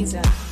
Louisa.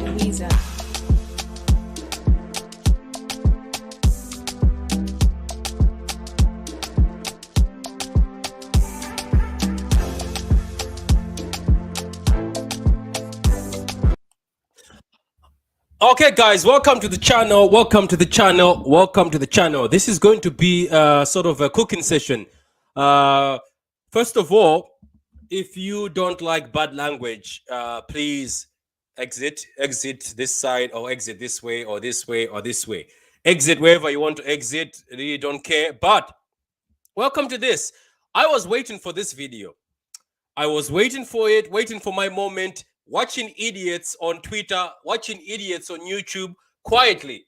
Louisa. Okay, guys, welcome to the channel. Welcome to the channel. Welcome to the channel. This is going to be sort of a cooking session. First of all, if you don't like bad language, please exit this side, or exit this way, or this way, or this way. Exit wherever you want to exit. Really don't care. But welcome to this. I was waiting for this video. I was waiting for it, waiting for my moment, watching idiots on Twitter, watching idiots on YouTube quietly.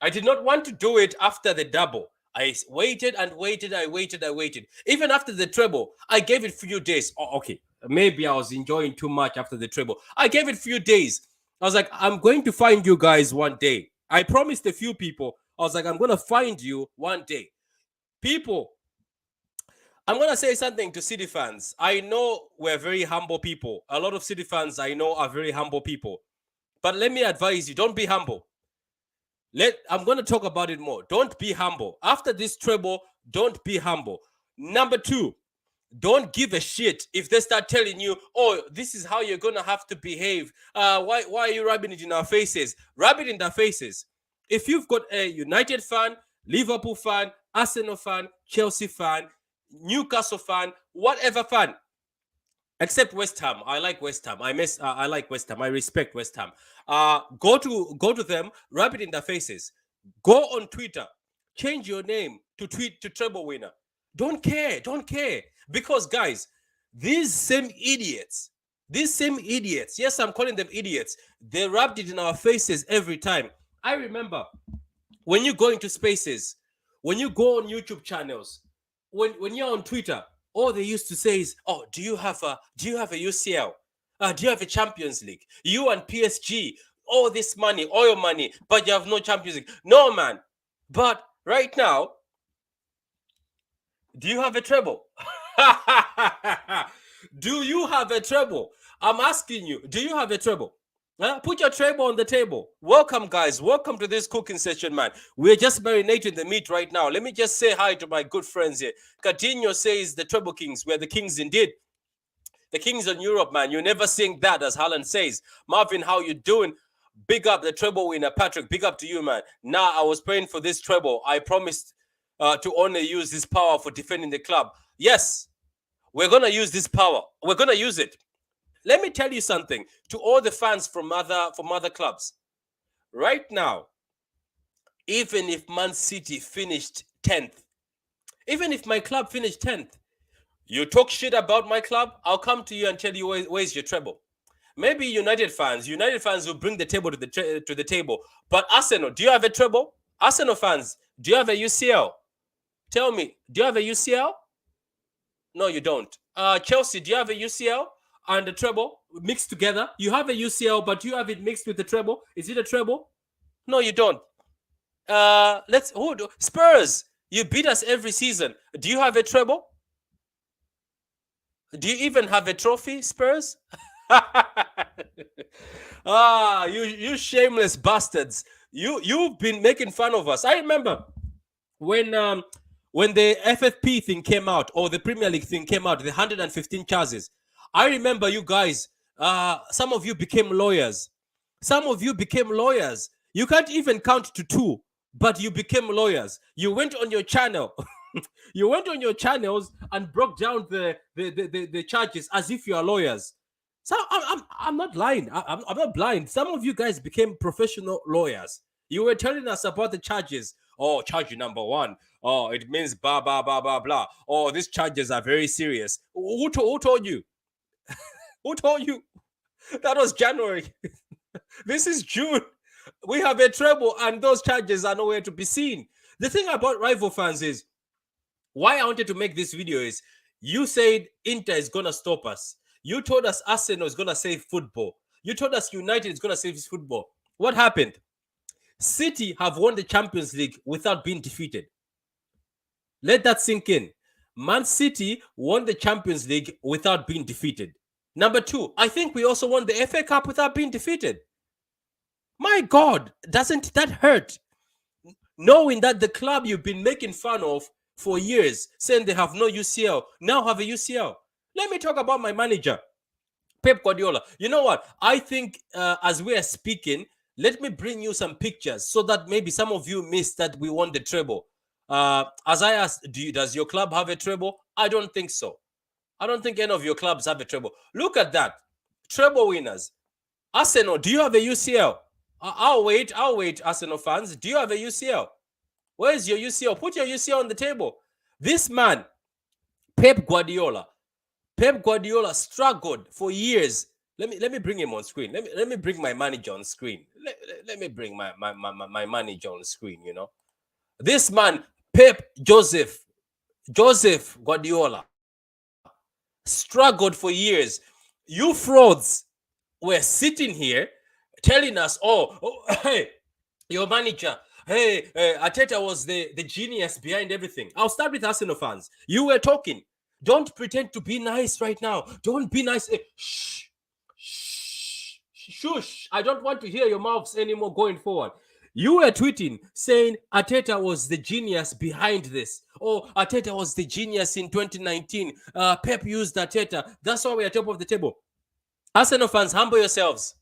I did not want to do it after the double. I waited and waited, I waited. Even after the treble, I gave it a few days. Oh, okay, maybe I was enjoying too much after the treble. I gave it a few days. I was like, I'm going to find you guys one day. I promised a few people. I was like, I'm going to find you one day. People, I'm going to say something to City fans. I know we're very humble people. A lot of City fans I know are very humble people. But let me advise you, don't be humble. I'm going to talk about it more. Don't be humble. After this treble, don't be humble. Number two, don't give a shit if they start telling you, oh, this is how you're going to have to behave. Why are you rubbing it in our faces? Rub it in their faces. If you've got a United fan, Liverpool fan, Arsenal fan, Chelsea fan, Newcastle fan, whatever fan, except West Ham. I like West Ham. I like West Ham. I respect West Ham. Go to them, rub it in their faces. Go on Twitter, change your name to tweet to treble winner. Don't care. Because guys, these same idiots, yes, I'm calling them idiots. They rubbed it in our faces every time. I remember when you go into spaces, when you go on YouTube channels, when you're on Twitter, all they used to say is, "Oh, do you have a UCL? Do you have a Champions League? You and PSG, all this money, oil money, but you have no Champions League." No, man. But right now, do you have a treble? Do you have a treble? I'm asking you, do you have a treble? Put your treble on the table. Welcome, guys. Welcome to this cooking session, man. We're just marinating the meat right now. Let me just say hi to my good friends here. Coutinho says the treble kings. We're the kings indeed. The kings in Europe, man. You never sing that, as Haaland says. Marvin, how you doing? Big up the treble winner, Patrick. Big up to you, man. Now, I was praying for this treble. I promised to only use this power for defending the club. Yes, we're going to use this power. We're going to use it. Let me tell you something to all the fans from other clubs. Right now, even if Man City finished 10th, even if my club finished 10th, you talk shit about my club, I'll come to you and tell you where's your treble. Maybe United fans will bring the table to the table. But Arsenal, do you have a treble? Arsenal fans, do you have a UCL? Tell me, do you have a UCL? No, you don't. Chelsea, do you have a UCL and the treble mixed together? You have a UCL, but you have it mixed with the treble. Is it a treble? No, you don't. Spurs, you beat us every season. Do you have a treble? Do you even have a trophy, Spurs? You shameless bastards. You've been making fun of us. I remember when the FFP thing came out, or the Premier League thing came out, the 115 charges. I remember you guys, some of you became lawyers. You can't even count to 2, but you became lawyers. You went on your channel. You went on your channels and broke down the charges as if you are lawyers. So I'm not lying. I'm not blind. Some of you guys became professional lawyers. You were telling us about the charges. Oh, charge number 1. Oh, it means blah, blah, blah, blah, blah. Oh, these charges are very serious. Who told you? Who told you? That was January. This is June. We have a treble and those charges are nowhere to be seen. The thing about rival fans is, why I wanted to make this video is, you said Inter is going to stop us. You told us Arsenal is going to save football. You told us United is going to save football. What happened? City have won the Champions League without being defeated. Let that sink in. Man City won the Champions League without being defeated. Number 2, I think we also won the FA Cup without being defeated. My God, doesn't that hurt? Knowing that the club you've been making fun of for years, saying they have no UCL, now have a UCL. Let me talk about my manager, Pep Guardiola. You know what? I think as we are speaking, let me bring you some pictures so that maybe some of you missed that we won the treble. As I asked, does your club have a treble? I don't think so. I don't think any of your clubs have a treble. Look at that. Treble winners. Arsenal, do you have a UCL? I'll wait, Arsenal fans. Do you have a UCL? Where's your UCL? Put your UCL on the table. This man, Pep Guardiola struggled for years. Let me bring him on screen. Let me bring my manager on screen. Let me bring my manager on screen, you know. This man, Joseph Guardiola, struggled for years. You frauds were sitting here telling us, hey, your manager, hey, Arteta was the genius behind everything. I'll start with Arsenal fans. You were talking. Don't pretend to be nice right now. Don't be nice. Shh. Shush. I don't want to hear your mouths anymore going forward. You were tweeting saying Arteta was the genius behind this. Oh, Arteta was the genius in 2019. Pep used Arteta. That's why we're top of the table. Arsenal fans, humble yourselves.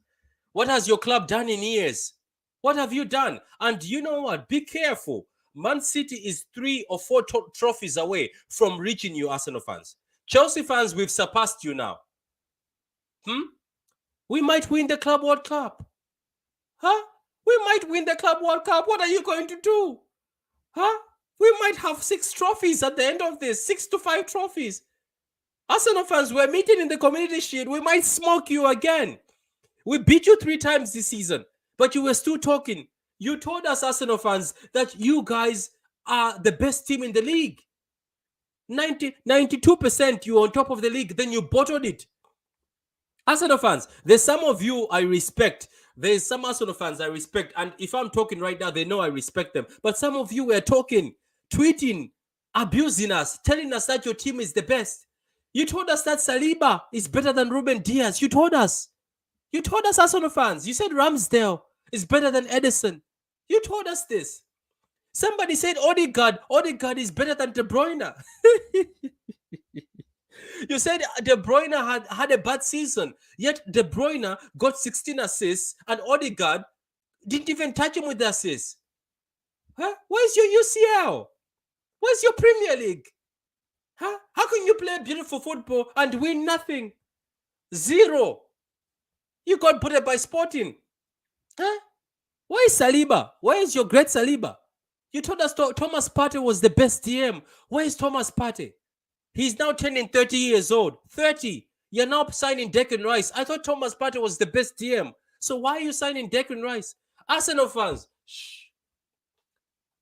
What has your club done in years? What have you done? And you know what? Be careful. Man City is 3 or 4 trophies away from reaching you, Arsenal fans. Chelsea fans, we've surpassed you now. We might win the Club World Cup. We might win the Club World Cup. What are you going to do? We might have 6 trophies at the end of this. 6 to 5 trophies. Arsenal fans, we're meeting in the Community Shield. We might smoke you again. We beat you 3 times this season, but you were still talking. You told us, Arsenal fans, that you guys are the best team in the league. 92% you're on top of the league, then you bottled it. Arsenal fans, there's some of you I respect. There's some Arsenal fans I respect. And if I'm talking right now, they know I respect them. But some of you were talking, tweeting, abusing us, telling us that your team is the best. You told us that Saliba is better than Ruben Diaz. You told us. You told us, Arsenal fans. You said Ramsdale is better than Edison. You told us this. Somebody said Odegaard is better than De Bruyne. You said De Bruyne had a bad season, yet De Bruyne got 16 assists and Odegaard didn't even touch him with the assists. Huh? Where's your UCL? Where's your Premier League? Huh? How can you play beautiful football and win nothing? Zero. You got put by Sporting. Huh? Where is Saliba? Where is your great Saliba? You told us Thomas Partey was the best DM. Where is Thomas Partey? He's now turning 30 years old. 30. You're now signing Declan Rice. I thought Thomas Partey was the best DM. So why are you signing Declan Rice? Arsenal fans, shh.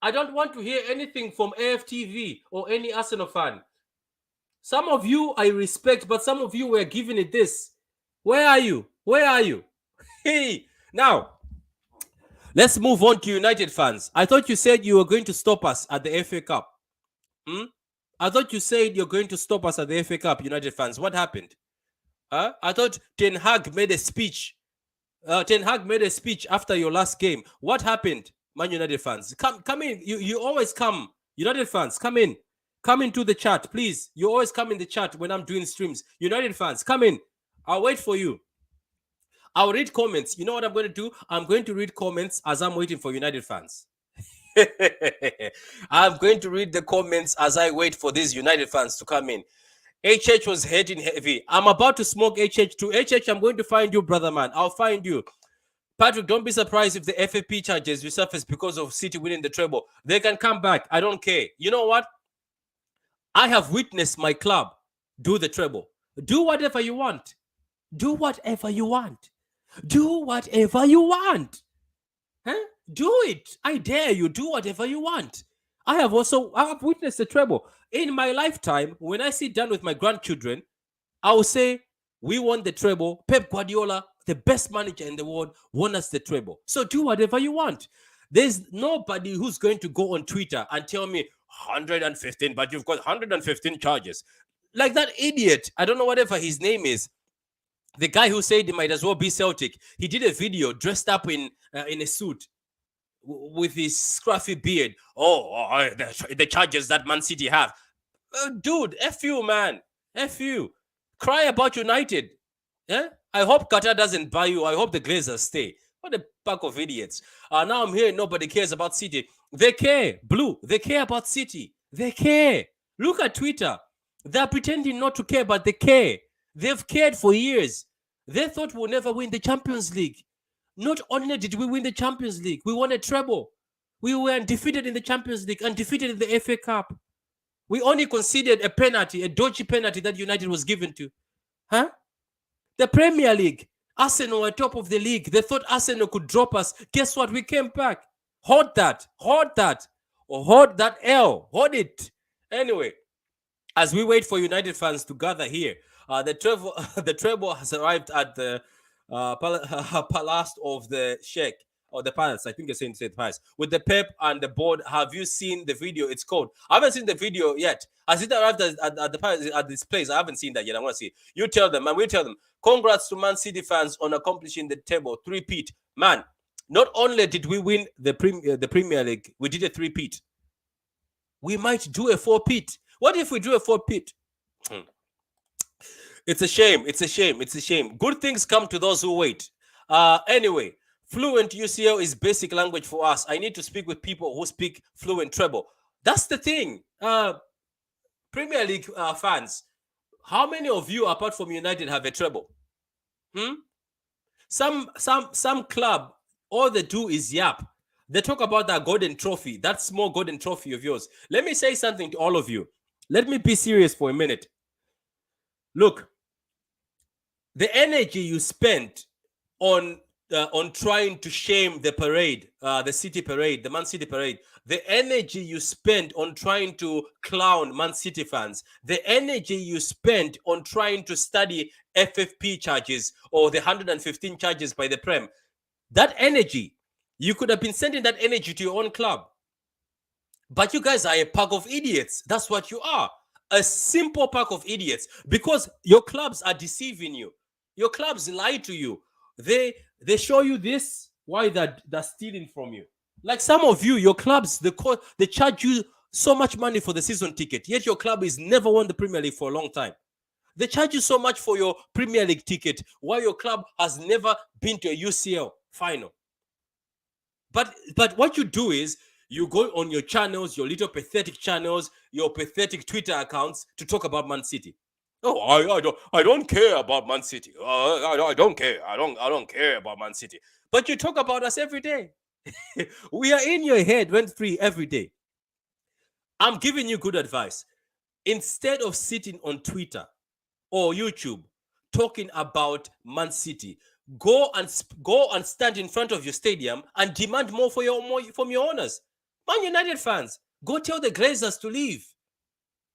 I don't want to hear anything from AFTV or any Arsenal fan. Some of you I respect, but some of you were giving it this. Where are you? Where are you? Hey, now, let's move on to United fans. I thought you said you were going to stop us at the FA Cup. I thought you said you're going to stop us at the FA Cup, United fans. What happened? I thought Ten Hag made a speech. Ten Hag made a speech after your last game. What happened, Man United fans? Come in. You always come. United fans, come in. Come into the chat, please. You always come in the chat when I'm doing streams. United fans, come in. I'll wait for you. I'll read comments. You know what I'm going to do? I'm going to read comments as I'm waiting for United fans. I'm going to read the comments as I wait for these United fans to come in. HH was hitting heavy. I'm about to smoke HH too. HH, I'm going to find you, brother man. I'll find you. Patrick, don't be surprised if the FFP charges resurface because of City winning the treble. They can come back. I don't care. You know what? I have witnessed my club do the treble. Do whatever you want. Do whatever you want. Do whatever you want. Huh? Do it. I dare you. Do whatever you want. I have witnessed the treble. In my lifetime, when I sit down with my grandchildren, I will say, we won the treble. Pep Guardiola, the best manager in the world, won us the treble. So do whatever you want. There's nobody who's going to go on Twitter and tell me 115, but you've got 115 charges. Like that idiot. I don't know whatever his name is. The guy who said he might as well be Celtic. He did a video dressed up in a suit with his scruffy beard. The charges that Man City have. Dude, F you, man. F you. Cry about United. Yeah? I hope Qatar doesn't buy you. I hope the Glazers stay. What a pack of idiots. Now I'm hearing nobody cares about City. They care. Blue. They care about City. They care. Look at Twitter. They're pretending not to care, but they care. They've cared for years. They thought we'll never win the Champions League. Not only did we win the Champions League, we won a treble. We were undefeated in the Champions League, undefeated in the FA Cup. We only conceded a penalty, a dodgy penalty that United was given to. Huh? The Premier League. Arsenal were top of the league. They thought Arsenal could drop us. Guess what? We came back. Hold that. Hold that. Or hold that L. Hold it. Anyway, as we wait for United fans to gather here, the treble has arrived at the palace of the Sheikh, or the palace. I think you're saying the palace with the Pep and the board. Have you seen the video? It's called. I haven't seen the video yet. Has it arrived at the palace at this place? I haven't seen that yet. I want to see. You tell them, and we tell them. Congrats to Man City fans on accomplishing the table three-peat. Man, not only did we win the Premier League, we did a three-peat. We might do a four-peat. What if we do a four-peat? It's a shame. It's a shame. It's a shame. Good things come to those who wait. Anyway, fluent UCL is basic language for us. I need to speak with people who speak fluent treble. That's the thing. Premier League fans, how many of you, apart from United, have a treble? Some club, all they do is yap. They talk about that golden trophy, that small golden trophy of yours. Let me say something to all of you. Let me be serious for a minute. Look, the energy you spent on on trying to shame the parade, the City parade, the Man City parade, the energy you spent on trying to clown Man City fans, the energy you spent on trying to study FFP charges or the 115 charges by the Prem, that energy, you could have been sending that energy to your own club. But you guys are a pack of idiots. That's what you are. A simple pack of idiots, because your clubs are deceiving you. Your clubs lie to you. They show you this, why they're stealing from you. Like some of you, your clubs, they charge you so much money for the season ticket, yet your club has never won the Premier League for a long time. They charge you so much for your Premier League ticket, while your club has never been to a UCL final. But what you do is you go on your channels, your little pathetic channels, your pathetic Twitter accounts to talk about Man City. Oh, I don't care about Man City. I don't care. I don't care about Man City. But you talk about us every day. We are in your head rent free every day. I'm giving you good advice. Instead of sitting on Twitter or YouTube talking about Man City, go and stand in front of your stadium and demand more from your owners. Man United fans, go tell the Glazers to leave.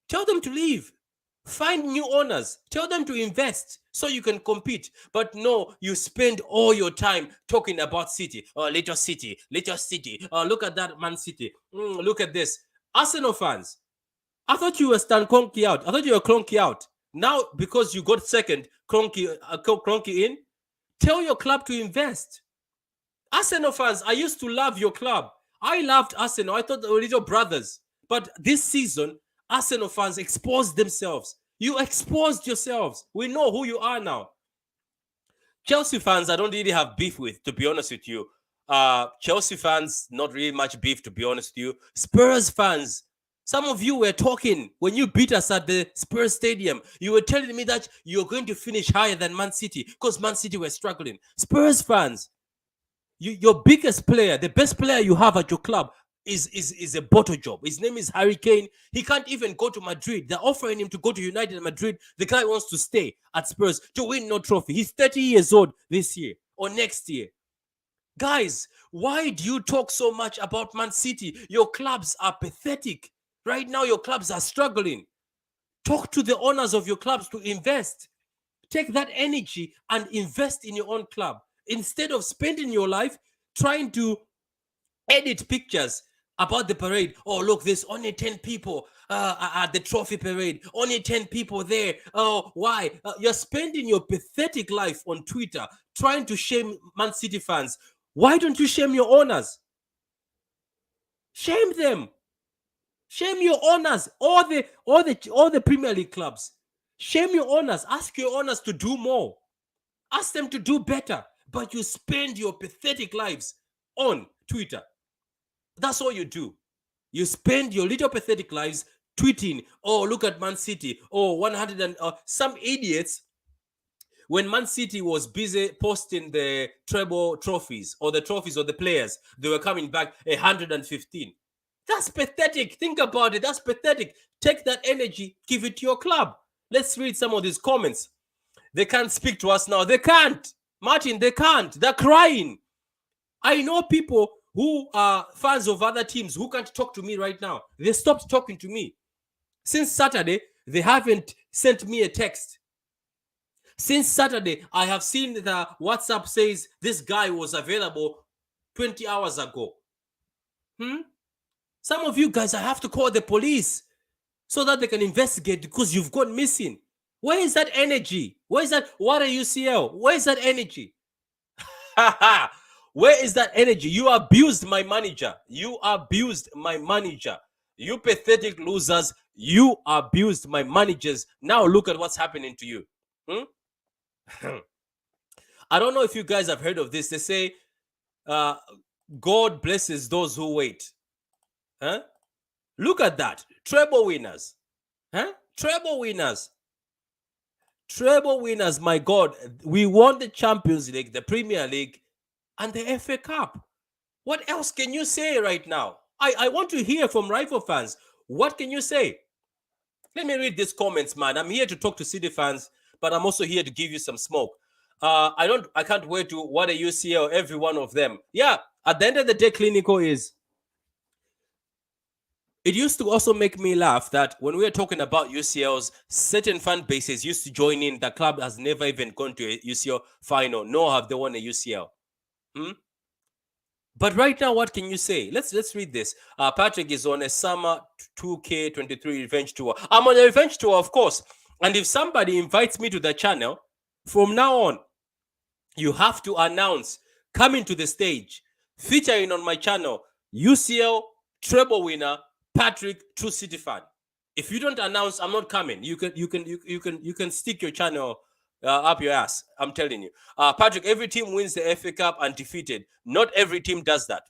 Tell them to leave. Find new owners. Tell them to invest so you can compete. But no, you spend all your time talking about City. Oh, little City, little City. Oh, look at that Man City. Look at this. Arsenal fans, I thought you were Stan Kroenke out. I thought you were Kroenke out. Now, because you got second, Kroenke in, tell your club to invest. Arsenal fans, I used to love your club. I loved Arsenal. I thought they were little brothers. But this season, Arsenal fans exposed themselves. You exposed yourselves. We know who you are now. Chelsea fans, I don't really have beef with, to be honest with you. Chelsea fans, not really much beef, to be honest with you. Spurs fans, some of you were talking when you beat us at the Spurs Stadium. You were telling me that you're going to finish higher than Man City because Man City were struggling. Spurs fans, your biggest player, the best player you have at your club is a bottle job. His name is Harry Kane. He can't even go to Madrid. They're offering him to go to United Madrid. The guy wants to stay at Spurs to win no trophy. He's 30 years old this year or next year. Guys, why do you talk so much about Man City? Your clubs are pathetic. Right now, your clubs are struggling. Talk to the owners of your clubs to invest. Take that energy and invest in your own club. Instead of spending your life trying to edit pictures about the parade. Oh, look, there's only 10 people at the trophy parade. Only 10 people there. Oh, why? You're spending your pathetic life on Twitter trying to shame Man City fans. Why don't you shame your owners? Shame them. Shame your owners. All the Premier League clubs. Shame your owners. Ask your owners to do more. Ask them to do better. But you spend your pathetic lives on Twitter. That's all you do. You spend your little pathetic lives tweeting, oh, look at Man City. Oh, 100 and some idiots, when Man City was busy posting the treble trophies or the trophies of the players, they were coming back 115. That's pathetic. Think about it. That's pathetic. Take that energy, give it to your club. Let's read some of these comments. They can't speak to us now. They can't. Martin, they can't. They're crying. I know people who are fans of other teams who can't talk to me right now. They stopped talking to me. Since Saturday, they haven't sent me a text. Since Saturday, I have seen the WhatsApp says this guy was available 20 hours ago. Some of you guys, I have to call the police so that they can investigate because you've gone missing. Where is that energy? Where is that water UCL? Where is that energy? Where is that energy? You abused my manager. You abused my manager. You pathetic losers. You abused my managers. Now look at what's happening to you. I don't know if you guys have heard of this. They say, God blesses those who wait. Huh? Look at that. Treble winners. Huh? Treble winners. Treble winners, my God. We won the Champions League, the Premier League, and the FA Cup. What else can you say right now? I want to hear from rival fans. What can you say? Let me read these comments, man. I'm here to talk to City fans, but I'm also here to give you some smoke. I can't wait to what a UCL, every one of them. Yeah, at the end of the day, clinical is. It used to also make me laugh that when we were talking about UCLs, certain fan bases used to join in. The club has never even gone to a UCL final, nor have they won a UCL. Hmm? But right now, what can you say? Let's read this. Patrick is on a summer 2K23 revenge tour. I'm on a revenge tour, of course. And if somebody invites me to the channel, from now on, you have to announce coming to the stage, featuring on my channel, UCL treble winner Patrick, True City fan. If you don't announce, I'm not coming. You can stick your channel up your ass. I'm telling you, Patrick. Every team wins the FA Cup undefeated. Not every team does that.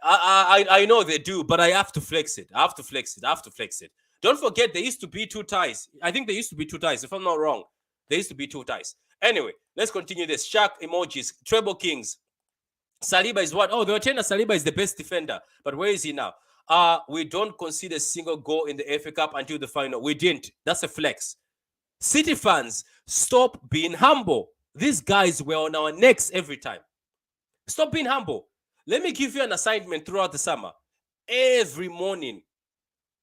I know they do, but I have to flex it. I have to flex it. I have to flex it. Don't forget, there used to be two ties. I think there used to be two ties. If I'm not wrong, there used to be two ties. Anyway, let's continue this. Shark emojis. Treble Kings. Saliba is what? Oh, they were saying that Saliba is the best defender. But where is he now? We don't concede a single goal in the FA Cup until the final. We didn't. That's a flex. City fans, stop being humble. These guys were on our necks every time. Stop being humble. Let me give you an assignment throughout the summer. Every morning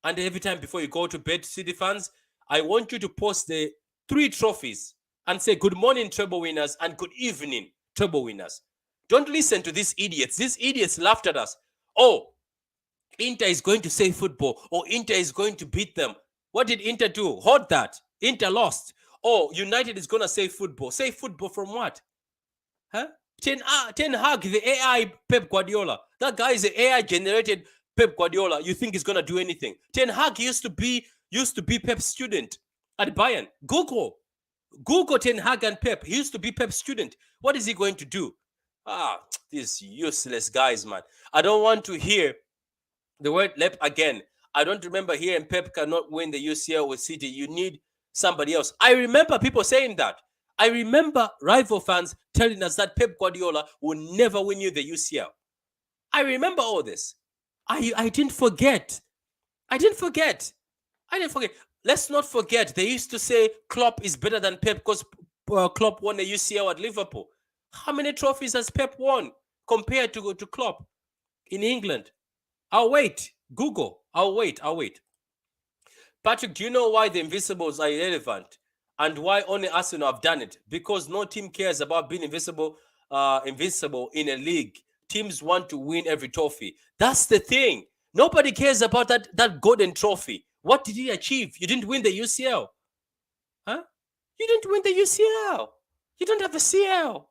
and every time before you go to bed, City fans, I want you to post the 3 trophies and say good morning, treble winners, and good evening, treble winners. Don't listen to these idiots. These idiots laughed at us. Oh, Inter is going to save football, or Inter is going to beat them. What did Inter do? Hold that. Inter lost. Oh, United is going to save football. Save football from what? Huh? Ten Hag, the AI Pep Guardiola. That guy is the AI generated Pep Guardiola. You think he's gonna do anything? Ten Hag used to be Pep's student at Bayern. Google Ten Hag and Pep. He used to be Pep's student. What is he going to do? These useless guys, man. I don't want to hear the word Lep again. I don't remember hearing Pep cannot win the UCL with City. You need somebody else. I remember people saying that. I remember rival fans telling us that Pep Guardiola will never win you the UCL. I remember all this. I didn't forget. I didn't forget. Let's not forget. They used to say Klopp is better than Pep because Klopp won the UCL at Liverpool. How many trophies has Pep won compared to Klopp in England? I'll wait. Google. I'll wait. Patrick, do you know why the Invisibles are irrelevant and why only Arsenal have done it? Because no team cares about being invincible in a league. Teams want to win every trophy. That's the thing. Nobody cares about that golden trophy. What did he achieve? You didn't win the UCL. Huh? You didn't win the UCL. You don't have a CL.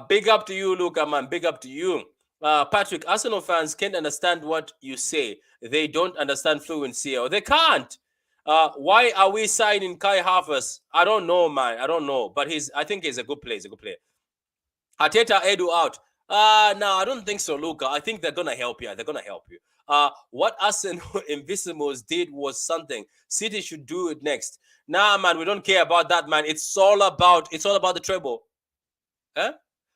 Big up to you, Luca, man. Big up to you. Patrick, Arsenal fans can't understand what you say. They don't understand fluency, or they can't. Why are we signing Kai Havertz? I don't know, man. I don't know. But I think he's a good player. Arteta, Edu out. No, I don't think so, Luca. I think they're going to help you. They're going to help you. What Arsenal Invisibles did was something. City should do it next. Nah, man, we don't care about that, man. It's all about the treble. Huh?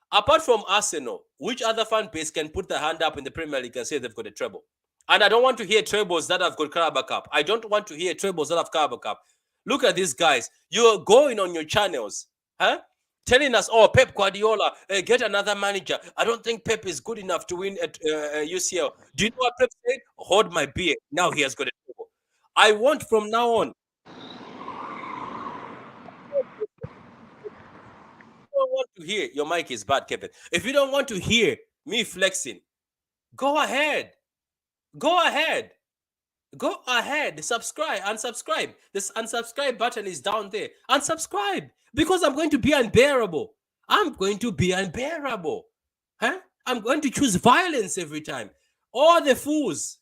Apart from Arsenal, which other fan base can put their hand up in the Premier League and say they've got a treble? And I don't want to hear trebles that have got Carabao Cup. I don't want to hear trebles that have Carabao Cup. Look at these guys. You're going on your channels, huh? Telling us, oh, Pep Guardiola, get another manager. I don't think Pep is good enough to win at UCL. Do you know what Pep said? Hold my beer. Now he has got a treble. I want from now on. Don't want to hear your mic is bad, Kevin. If you don't want to hear me flexing, go ahead. Subscribe, unsubscribe. This unsubscribe button is down there. Unsubscribe because I'm going to be unbearable. Huh? I'm going to choose violence every time. All the fools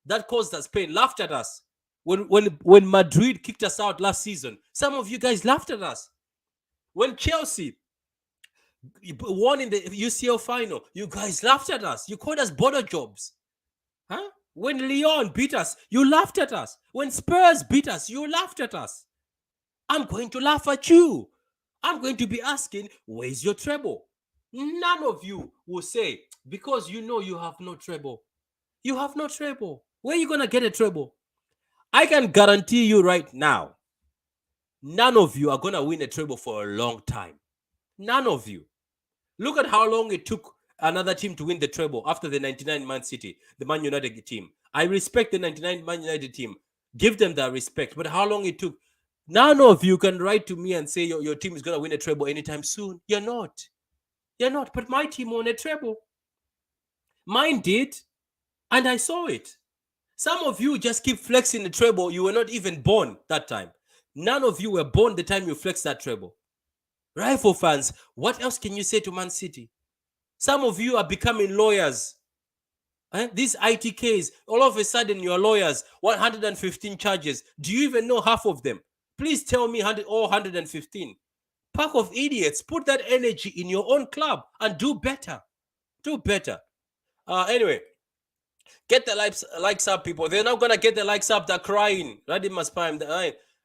that caused us pain laughed at us. When Madrid kicked us out last season, some of you guys laughed at us. When Chelsea won in the UCL final, you guys laughed at us. You called us border jobs. Huh? When Lyon beat us, you laughed at us. When Spurs beat us, you laughed at us. I'm going to laugh at you. I'm going to be asking, where's your treble? None of you will say, because you know you have no treble. You have no treble. Where are you going to get a treble? I can guarantee you right now, none of you are going to win a treble for a long time. None of you. Look at how long it took another team to win the treble after the 99 Man City, the Man United team. I respect the 99 Man United team. Give them that respect. But how long it took? None of you can write to me and say your team is going to win a treble anytime soon. You're not. You're not. But my team won a treble. Mine did. And I saw it. Some of you just keep flexing the treble. You were not even born that time. None of you were born the time you flexed that treble. Rifle fans, what else can you say to Man City? Some of you are becoming lawyers. These ITKs, all of a sudden you're lawyers, 115 charges. Do you even know half of them? Please tell me 115. Pack of idiots, put that energy in your own club and do better. Do better. Anyway, get the likes up, people. They're not gonna get the likes up. They're crying. Radim spam.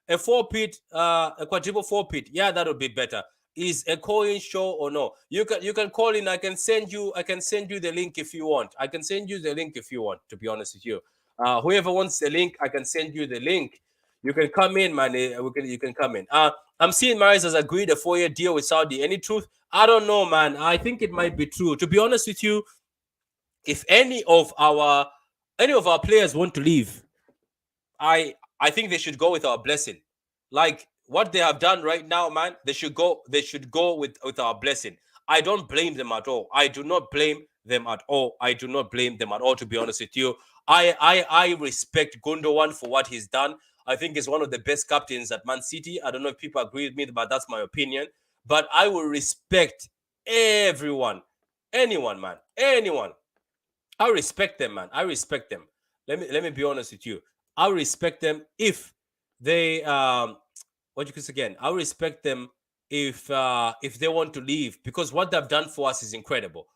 A 4-pit, a quadruple 4-pit. Yeah, that would be better. Is a coin show or no? You can call in. I can send you the link if you want. I can send you the link if you want. To be honest with you, whoever wants the link, I can send you the link. You can come in, man. You can come in. I'm seeing Maris has agreed a 4-year deal with Saudi. Any truth? I don't know, man. I think it might be true. To be honest with you, if any of our players want to leave, I think they should go with our blessing. Like what they have done right now, man, they should go with our blessing. I don't blame them at all. I do not blame them at all. I do not blame them at all, to be honest with you. I respect Gundogan for what he's done. I think he's one of the best captains at Man City. I don't know if people agree with me, but that's my opinion. But I will respect everyone. Anyone, man. Anyone. I respect them, man. I respect them. Let me be honest with you. I respect them if they what you could say again. I respect them if they want to leave, because what they've done for us is incredible.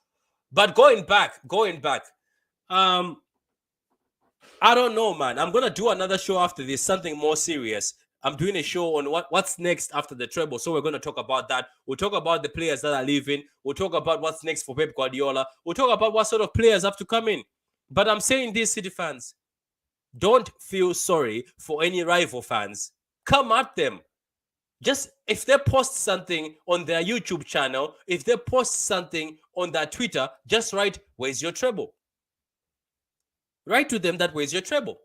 But going back, I don't know, man. I'm gonna do another show after this, something more serious. I'm doing a show on what's next after the treble. So we're going to talk about that. We'll talk about the players that are leaving. We'll talk about what's next for Pep Guardiola. We'll talk about what sort of players have to come in. But I'm saying this, City fans, don't feel sorry for any rival fans. Come at them. Just if they post something on their YouTube channel, if they post something on their Twitter, just write, "Where's your treble?" Write to them that "Where's your treble?"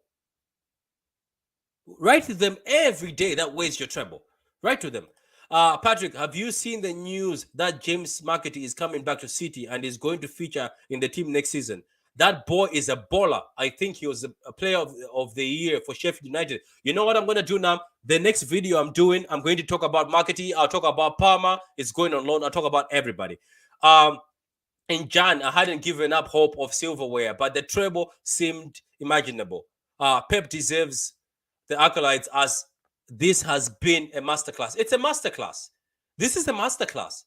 Write to them every day that "Where's your treble?" Write to them. Patrick, have you seen the news that James Markety is coming back to City and is going to feature in the team next season? That boy is a baller. I think he was a player of the year for Sheffield United. You know what I'm going to do now? The next video I'm doing, I'm going to talk about Markety. I'll talk about Palmer. It's going on loan. I'll talk about everybody. In Jan, I hadn't given up hope of silverware, but the treble seemed imaginable. Pep deserves the accolades, as this has been a masterclass. It's a masterclass. This is a masterclass.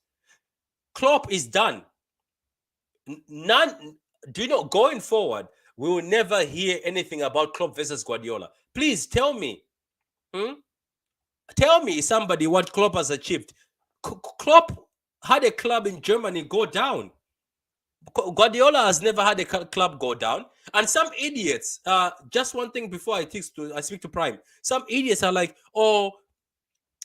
Klopp is done. None. Do you know, going forward, we will never hear anything about Klopp versus Guardiola. Please tell me. Tell me, somebody, what Klopp has achieved. Klopp had a club in Germany go down. Guardiola has never had a club go down. And some idiots, just one thing before I speak to Prime, some idiots are like, oh,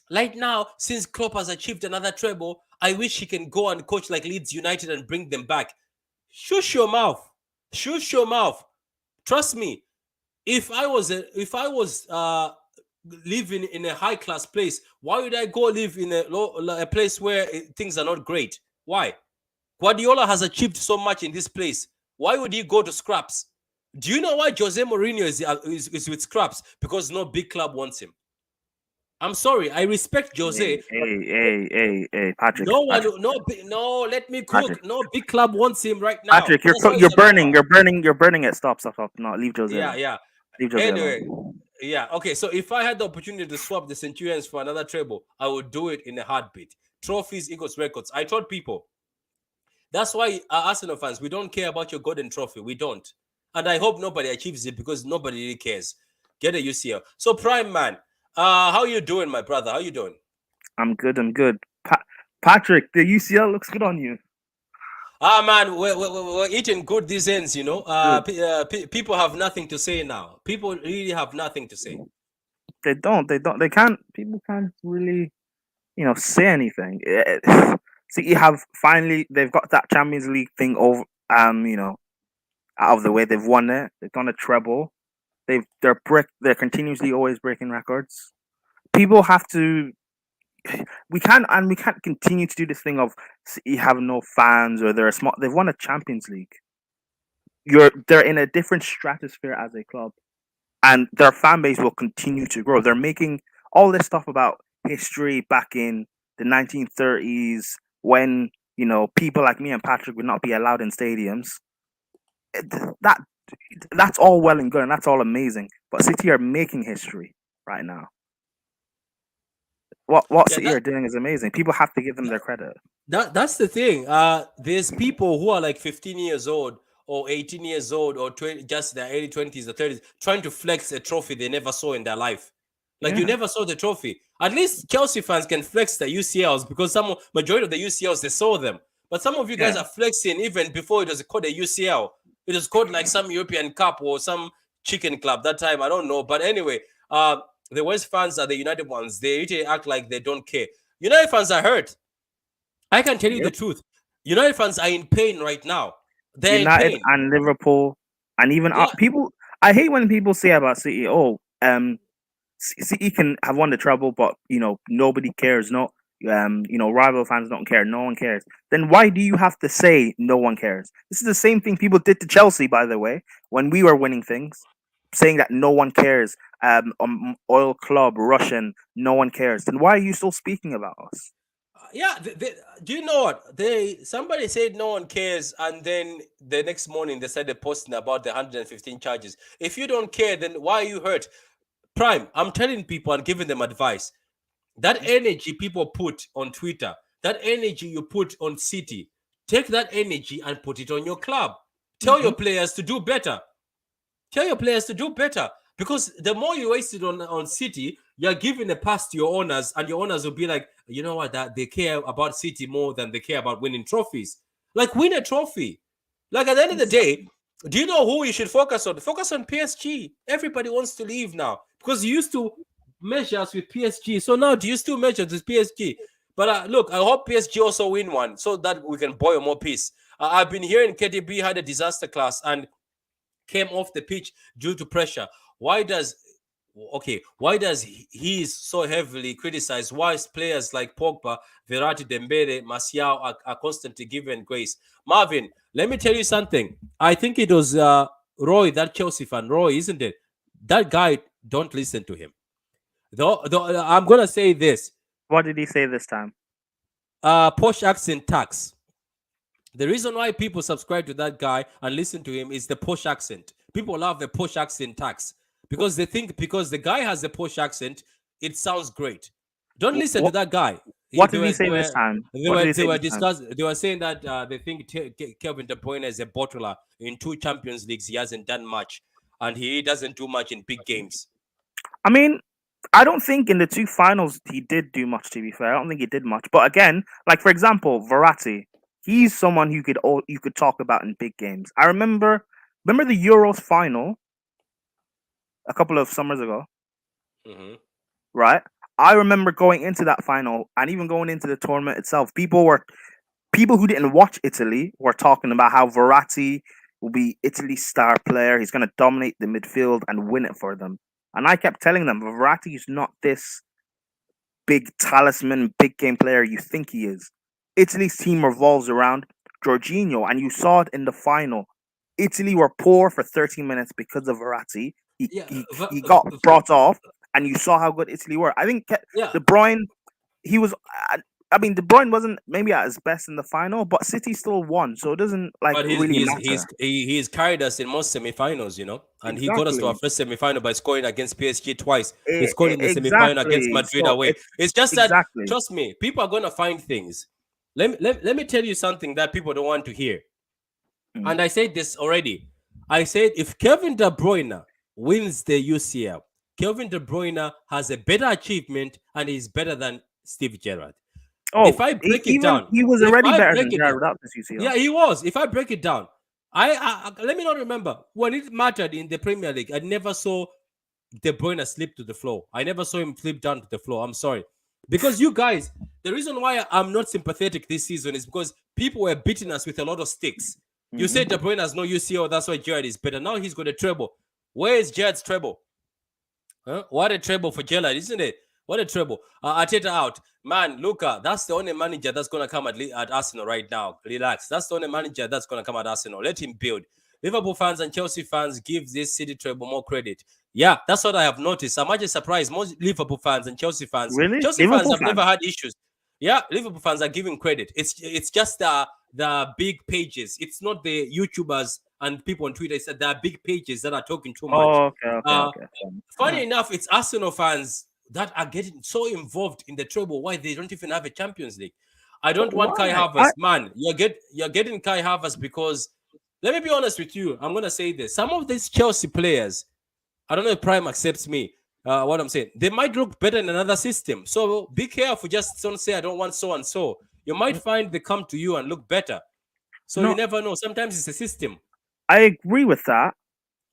right now, since Klopp has achieved another treble, I wish he can go and coach like Leeds United and bring them back. Shush your mouth. Shush your mouth. Trust me. If I was living in a high class place, why would I go live in a place where things are not great? Why? Guardiola has achieved so much in this place. Why would he go to scraps? Do you know why Jose Mourinho is with scraps? Because no big club wants him. I'm sorry. I respect Jose. Hey, Patrick. No one, Patrick, no. Let me cook. Patrick. No big club wants him right now. Patrick, Jose you're is a burning. robber. You're burning it. Stop. No, leave Jose Yeah, alone. yeah. Leave Jose Anyway, alone. yeah. Okay, so if I had the opportunity to swap the Centurions for another treble, I would do it in a heartbeat. Trophies equals records. I told people. That's why Arsenal fans, we don't care about your golden trophy. We don't. And I hope nobody achieves it, because nobody really cares. Get a UCL. So Prime Man, how you doing, my brother? How you doing? I'm good. Patrick, the UCL looks good on you. Ah man, we're eating good these ends, you know. Good. People have nothing to say now. People really have nothing to say. They don't. They don't. They can't. People can't really, say anything. See, you have finally. They've got that Champions League thing over. Out of the way. They've won it. They've done a treble. They're continuously always breaking records. People have to. We can't continue to do this thing of City have no fans or they're a small. They've won a Champions League. They're in a different stratosphere as a club, and their fan base will continue to grow. They're making all this stuff about history back in the 1930s when people like me and Patrick would not be allowed in stadiums. That that's all well and good, and that's all amazing. But City are making history right now. What Yeah, City are doing is amazing. People have to give them their credit. that's the thing. There's people who are like 15 years old or 18 years old or 20, just their early 20s or 30s, trying to flex a trophy they never saw in their life. Like you Yeah, never saw the trophy. At least Chelsea fans can flex the UCLs because some majority of the UCLs they saw them. But some of you guys yeah. are flexing even before it was called a UCL. It was called like some European Cup or some chicken club that time. I don't know. But anyway, the West fans are the United ones. They usually act like they don't care. United fans are hurt. I can tell you the Yep. truth. United fans are in pain right now. They're in United pain. and Liverpool and even Yeah. people. I hate when people say about City, oh, City can have won the treble, but nobody cares. No, rival fans don't care. No one cares. Then why do you have to say no one cares? This is the same thing people did to Chelsea, by the way, when we were winning things, saying that no one cares. Oil club, Russian, no one cares. Then why are you still speaking about us? Yeah, do you know what somebody said no one cares, and then the next morning they started posting about the 115 charges. If you don't care, then why are you hurt? Prime, I'm telling people and giving them advice. That energy people put on Twitter, that energy you put on City, take that energy and put it on your club. Tell Mm-hmm. your players to do better. Tell your players to do better, because the more you waste it on City, you're giving a pass to your owners, and your owners will be like, you know what, that they care about City more than they care about winning trophies. Like, win a trophy. Like, at the end of the day, do you know who you should focus on? Focus on PSG. Everybody wants to leave now because you used to measure us with PSG. So now, do you still measure with PSG? But look, I hope PSG also win one so that we can boil more peace. I've been hearing KDB had a disaster class and came off the pitch due to pressure. Why does he is so heavily criticized? Why is players like Pogba, Verratti, Dembele, Martial are constantly given grace? Marvin, let me tell you something. I think it was Roy, that Chelsea fan, Roy, isn't it? That guy, don't listen to him. Though I'm gonna say this: What did he say this time? posh accent tax. The reason why people subscribe to that guy and listen to him is the posh accent. People love the posh accent tax because they think because the guy has a posh accent, it sounds great. Don't listen to What that guy. What did he say this time? What did he They say were this time? discussing. They were saying that they think Kevin De Bruyne is a bottler in 2 Champions Leagues. He hasn't done much, and he doesn't do much in big games. I mean, I don't think in the two finals he did do much. To be fair, I don't think he did much. But again, like for example, Verratti, he's someone you could talk about in big games. I remember the Euros final a couple of summers ago, Mhm. right? I remember going into that final and even going into the tournament itself. People who didn't watch Italy were talking about how Verratti will be Italy's star player. He's going to dominate the midfield and win it for them. And I kept telling them Verratti is not this big talisman, big game player you think he is. Italy's team revolves around Jorginho, and you saw it in the final. Italy were poor for 30 minutes because of Verratti. He, Yeah, he, he got brought off, and you saw how good Italy were. I think yeah. De Bruyne, he was. I mean, De Bruyne wasn't maybe at his best in the final, but City still won, so it doesn't But really matter. he's carried us in most semifinals, and he got us to our Exactly, first semifinal by scoring against PSG twice. He scored in the semifinal against exactly. Madrid So away. it's It's just that, exactly. trust me, people are gonna find things. Let me tell you something that people don't want to hear. Mm. And I said this already. I said if Kevin De Bruyne wins the UCL, Kevin De Bruyne has a better achievement and is better than Steve Gerrard. If Oh, I break it even down, he was if already I better break than it Jared down, without this UCL. yeah, he was. If I break it down, let me not remember when it mattered in the Premier League. I never saw De Bruyne slip to the floor. I never saw him flip down to the floor. I'm sorry. Because you guys, the reason why I'm not sympathetic this season is because people were beating us with a lot of sticks. You Hmm. said De Bruyne has no UCL, that's why Jared is better. Now he's got a treble. Where is Jared's treble? Huh? What a treble for Gerrard, isn't it? What a treble. Arteta out. Man, Luca, that's the only manager that's going to come at Arsenal right now. Relax. That's the only manager that's going to come at Arsenal. Let him build. Liverpool fans and Chelsea fans give this City treble more credit. Yeah, that's what I have noticed. I'm actually surprised. Most Liverpool fans and Really, Chelsea fans Liverpool have never fans? had issues. Yeah, Liverpool fans are giving credit. It's just the big pages. It's not the YouTubers and people on Twitter. It's the big pages that are talking too much. Oh, okay, okay, Uh, okay. All Funny right. enough, it's Arsenal fans that are getting so involved in the treble. Why they don't even have a Champions League? I But don't want Kai why? Havertz, man. You're getting Kai Havertz because let me be honest with you. I'm gonna say this. Some of these Chelsea players, I don't know if Prime accepts me. What I'm saying, they might look better in another system. So be careful. Just don't say I don't want so and so. You might find they come to you and look better. So you No, never know. Sometimes it's a system. I agree with that.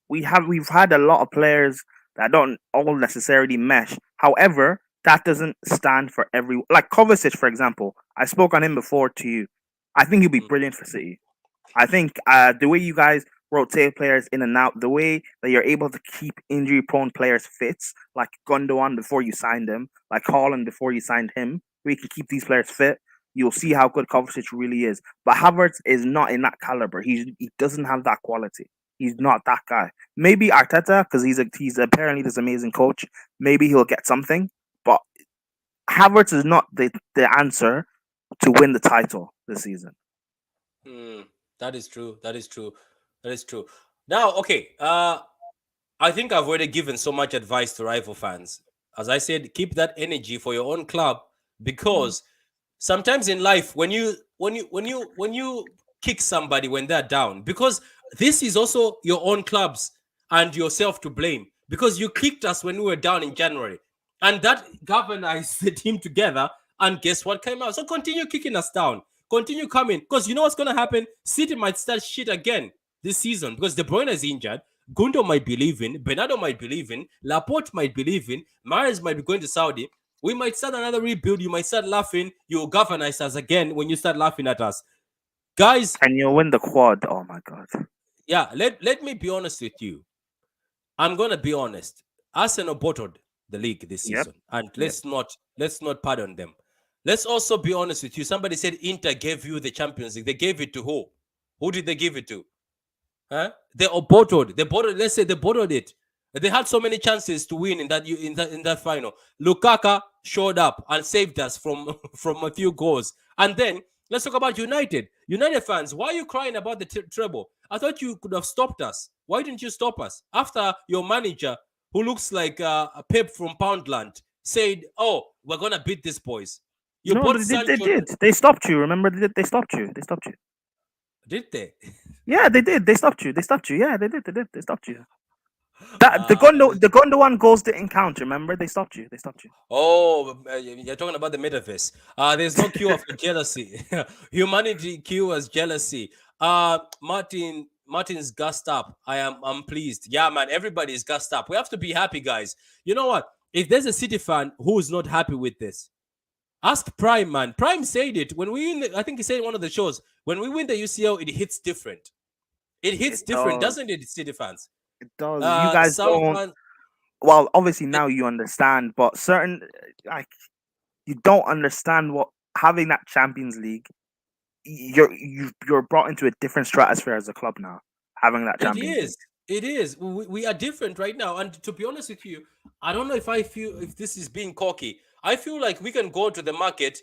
We've had a lot of players that don't all necessarily mesh. However, that doesn't stand for every like Kovacic, for example. I spoke on him before to you. I think he'll be Mm. brilliant for City. I think the way you guys rotate players in and out, the way that you're able to keep injury prone players fit, like Gundogan before you signed him, like Haaland before you signed him, we can keep these players fit. You'll see how good Kovacic really is. But Havertz is not in that caliber. He doesn't have that quality. He's not that guy. Maybe Arteta, because he's apparently this amazing coach. Maybe he'll get something. But Havertz is not the answer to win the title this season. Hmm, that is true. That is true. That is true. Now, okay. I think I've already given so much advice to rival fans. As I said, keep that energy for your own club Mm. because sometimes in life, when you kick somebody when they're down, because this is also your own clubs and yourself to blame because you kicked us when we were down in January, and that galvanized the team together. And guess what came out? So continue kicking us down, continue coming, because you know what's gonna happen. City might start shit again this season because De Bruyne is injured. Gundo might be leaving, Bernardo might be leaving, Laporte might be leaving, Mares might be going to Saudi. We might start another rebuild. You might start laughing. You'll galvanize us again when you start laughing at us. Guys, And you'll win the quad. Oh my god. yeah, let me be honest with you. I'm gonna be honest. Arsenal bottled the league this Yep. season. And Yep. let's not pardon them. Let's also be honest with you. Somebody said Inter gave you the Champions League. They gave it to who? Who did they give it to? Huh? They all bottled. They bottled. Let's say they bottled it. They had so many chances to win in that final. Lukaku showed up and saved us from from a few goals. And then let's talk about United. United fans, why are you crying about the treble? I thought you could have stopped us. Why didn't you stop us after your manager, who looks like a Pep from Poundland, said, "Oh, we're gonna beat these boys." You No, bought they did. They Sancho. did. They stopped you. Remember, they stopped you. They stopped you. Did they? Yeah, they did. They stopped you. They stopped you. Yeah, they did. They did. They stopped you. That uh, The Gondo one goals didn't count. Remember, they stopped you. They stopped you. Oh, you're talking about the metaverse. There's no cure for jealousy. Humanity cures jealousy. Martin's gassed up. I'm pleased. Yeah, man, everybody's gassed up. We have to be happy, guys. You know what? If there's a City fan who's not happy with this, ask Prime, man. Prime said it when we win. I think he said in one of the shows, when we win the UCL, it hits different. It hits It different, does. doesn't it, City fans? It does. You guys Some don't. fans. Well, obviously now you understand, but certain like you don't understand what having that Champions League. You're brought into a different stratosphere as a club now. Having that It Champions League. is. It is. We are different right now. And to be honest with you, I don't know if I feel if this is being cocky. I feel like we can go to the market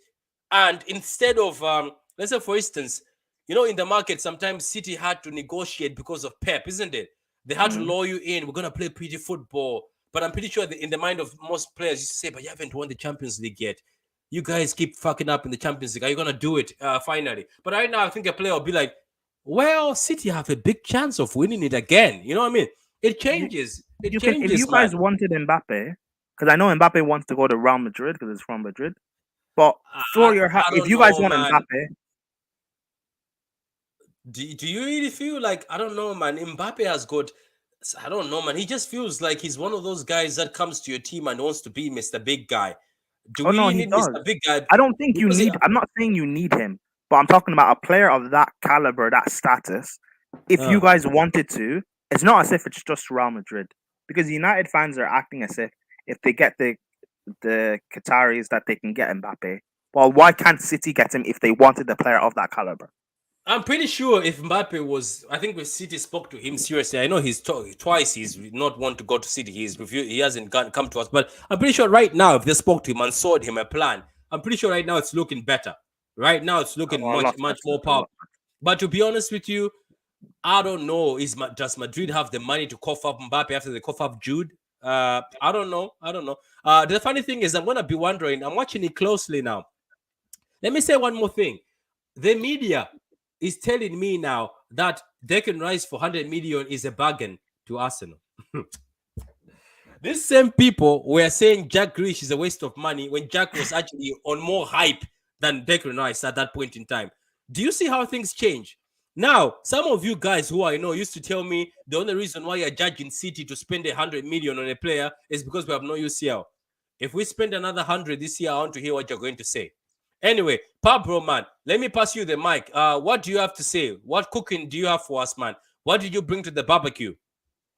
and instead of let's say for instance, in the market sometimes City had to negotiate because of Pep, isn't it? They had to Mm. lure you in. We're gonna play pretty football. But I'm pretty sure that in the mind of most players, you say, but you haven't won the Champions League yet. You guys keep fucking up in the Champions League. Are you gonna do it finally? But right now, I think a player will be like, well, City have a big chance of winning it again. You know what I mean? It You changes. It you can if changes, you guys man. wanted Mbappe, because I know Mbappe wants to go to Real Madrid because it's from Madrid. But throw your hat I if don't you guys know, want man. Mbappe. Do you really feel like, I don't know, man? Mbappe has got, I don't know, man. He just feels like he's one of those guys that comes to your team and wants to be Mr. Big Guy. Do Oh we no, really he need does. Mr. Big Guy? I don't think you Because need. I'm not saying you need him, but I'm talking about a player of that caliber, that status. If you uh, guys wanted to, it's not as if it's just Real Madrid, because United fans are acting as if they get the Qataris that they can get Mbappe. Well, why can't City get him if they wanted a player of that caliber? I'm pretty sure if Mbappe was, I think when City spoke to him seriously, I know twice he's not want to go to City. He's refused. He hasn't come to us. But I'm pretty sure right now, if they spoke to him and sold him a plan, I'm pretty sure right now it's looking better. Right now it's looking A much lot much better. more A powerful. lot. But to be honest with you, I don't know. Does Madrid have the money to cough up Mbappe after they cough up Jude? I don't know. I don't know. The funny thing is, I'm gonna be wondering. I'm watching it closely now. Let me say one more thing. The media is telling me now that Declan Rice for 100 million is a bargain to Arsenal. These same people were saying Jack Grealish is a waste of money when Jack was actually on more hype than Declan Rice at that point in time. Do you see how things change? Now, some of you guys who I know used to tell me the only reason why you're judging City to spend 100 million on a player is because we have no UCL. If we spend another 100 this year, I want to hear what you're going to say. Anyway, Pablo, man, let me pass you the mic. What do you have to say? What cooking do you have for us, man? What did you bring to the barbecue?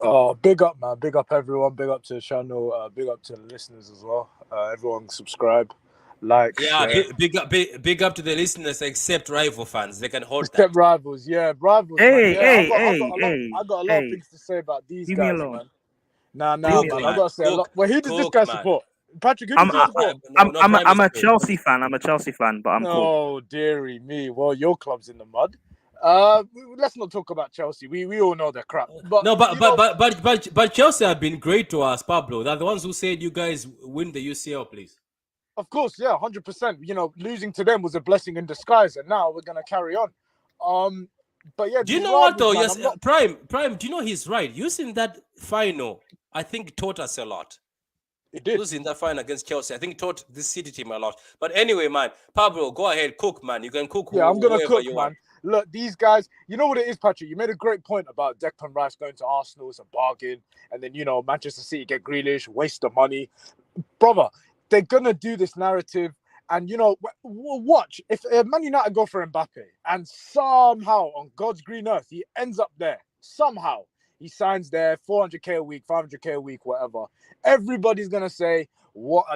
Oh, big up, man. Big up, everyone. Big up to the channel. Big up to the listeners as well. Everyone subscribe, like, Yeah, share. big up to the listeners, except rival fans. They can hold that. Except rivals. Yeah, rivals, man. Hey, Yeah, hey, hey, I hey, got a lot of hey! things to say about these Leave me guys, alone. man. Nah, Leave nah, me Cook, man. I alone. man. gotta say a lot. Cook. Wait, who does this Cook, guy man. support? Patrick, who I'm does he No, support? Prime I'm is a cool. Chelsea fan. I'm a Chelsea fan, but I'm cool. Oh, dearie me. Well, your club's in the mud. Let's not talk about Chelsea. We all know they're crap. But No, you know, but Chelsea have been great to us, Pablo. They're the ones who said you guys win the UCL, please. of course, yeah, 100%. You know, losing to them was a blessing in disguise, and now we're gonna carry on. Um, but yeah, Do you these know what rivals, though? man. Yes, I'm not. Prime. Do you know he's right? Using that final, I think taught us a lot. It did. Losing that final against Chelsea, I think taught this City team a lot. But anyway, man, Pablo, go ahead, cook, man. You can cook Yeah, I'm gonna whoever cook, you want. man. Look, these guys. You know what it is, Patrick. You made a great point about Declan Rice going to Arsenal as a bargain, and then Manchester City get Grealish, waste the money, brother. They're gonna do this narrative, and watch if Man United go for Mbappe, and somehow on God's green earth he ends up there. Somehow he signs there, 400k a week, 500k a week, whatever. Everybody's gonna say, what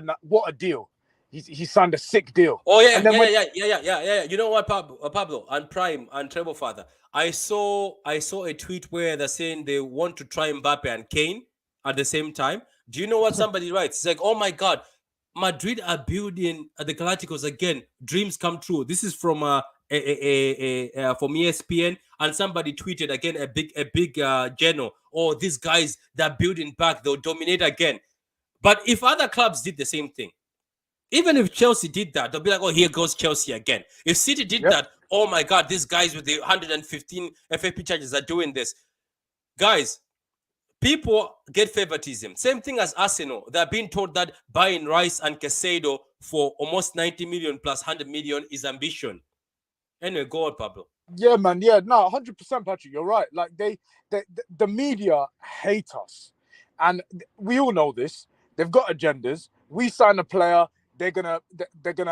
a deal. He signed a sick deal. Oh yeah, And then when yeah. You know what, Pablo and Prime and Treble Father. I saw a tweet where they're saying they want to try Mbappe and Kane at the same time. Do you know what somebody writes? It's like, oh my god, Madrid are building the Galacticos again. Dreams come true. This is from from ESPN, and somebody tweeted again a big journal. Oh, these guys they're building back. They'll dominate again. But if other clubs did the same thing, even if Chelsea did that, they'll be like, oh, here goes Chelsea again. If City did yep. that, oh my God, these guys with the 115 FFP charges are doing this. Guys, people get favoritism. Same thing as Arsenal. They're being told that buying Rice and Casado for almost 90 million plus 100 million is ambition. Anyway, go on, Pablo. Yeah, man. Yeah, no, 100%, Patrick. You're right. Like the media hate us, and we all know this. They've got agendas. We sign a player. They're gonna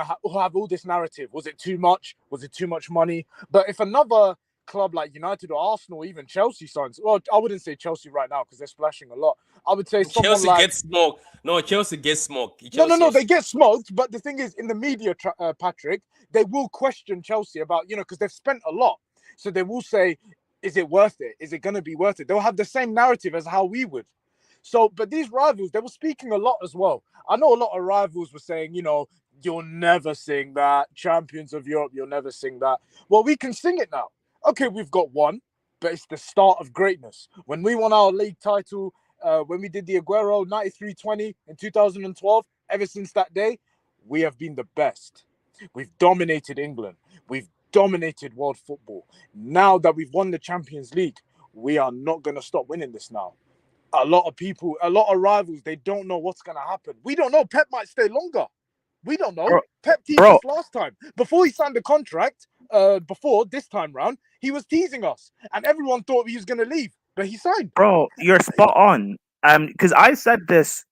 have all this narrative. Was it too much? Was it too much money? But if another club like United or Arsenal, or even Chelsea signs, well, I wouldn't say Chelsea right now because they're splashing a lot. I would say someone Chelsea like gets smoked. No, Chelsea gets smoked. no. They get smoked, but the thing is, in the media, Patrick, they will question Chelsea about because they've spent a lot, so they will say, "Is it worth it? Is it going to be worth it?" They'll have the same narrative as how we would. So, but these rivals, they were speaking a lot as well. I know a lot of rivals were saying, you'll never sing that. Champions of Europe, you'll never sing that. Well, we can sing it now. Okay, we've got one, but it's the start of greatness. When we won our league title, when we did the Aguero 93-20 in 2012, ever since that day, we have been the best. We've dominated England. We've dominated world football. Now that we've won the Champions League, we are not going to stop winning this now. A lot of rivals, they don't know what's going to happen. We don't know. Pep might stay longer. We don't know. Bro, Pep teased bro. us last time. Before he signed the contract, before this time round, he was teasing us. And everyone thought he was going to leave. But he signed. Bro, you're spot on. Because I said this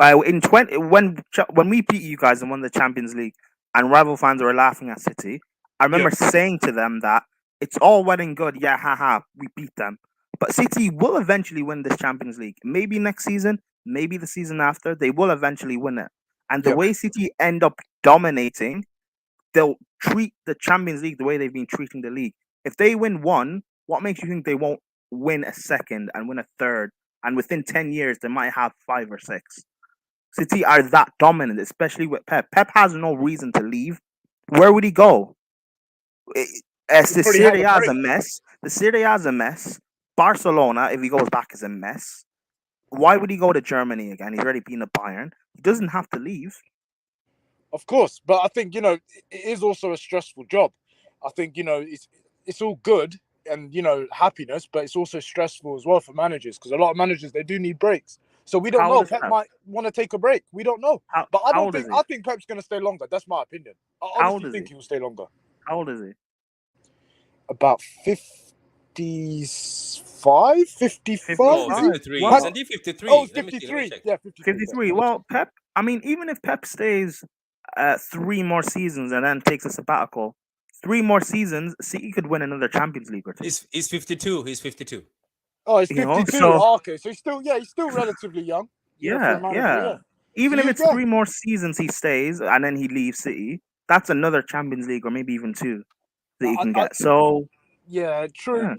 in 20 when we beat you guys and won the Champions League, and rival fans were laughing at City. I remember saying to them that it's all well and good, yeah, haha, we beat them, but City will eventually win this Champions League. Maybe next season, maybe the season after, they will eventually win it. And the Yep. way City end up dominating, they'll treat the Champions League the way they've been treating the league. If they win one, what makes you think they won't win a second and win a third? And within 10 years, they might have 5 or 6. City are that dominant, especially with Pep. Pep has no reason to leave. Where would he go? The Serie A is a mess. The Serie A is a mess. Barcelona, if he goes back, is a mess. Why would he go to Germany again? He's already been at Bayern. He doesn't have to leave. Of course, but I think, it is also a stressful job. I think, it's all good and, happiness, but it's also stressful as well for managers, because a lot of managers, they do need breaks. So we don't How know. old is Pep Pep? might want to take a break. We don't know. But I how don't old is think he? I think Pep's going to stay longer. That's my opinion. I How old honestly is think he? he will stay longer. How old is he? About 55, 55. Oh, Five. 53. Wow. Isn't he 53? Oh, it's Let me see, 53. check. Yeah, 53. 53. Well, Pep, I mean, even if Pep stays 3 more seasons and then takes a sabbatical, 3 more seasons, City could win another Champions League or 2. He's 52. He's 52. Oh, he's You know, 52. so- Oh, okay, so he's still relatively young. For a Yeah, manager, yeah. Even So if you it's get- 3 more seasons he stays and then he leaves City, that's another Champions League or maybe even 2 that he can get. So, Yeah, true. Yeah.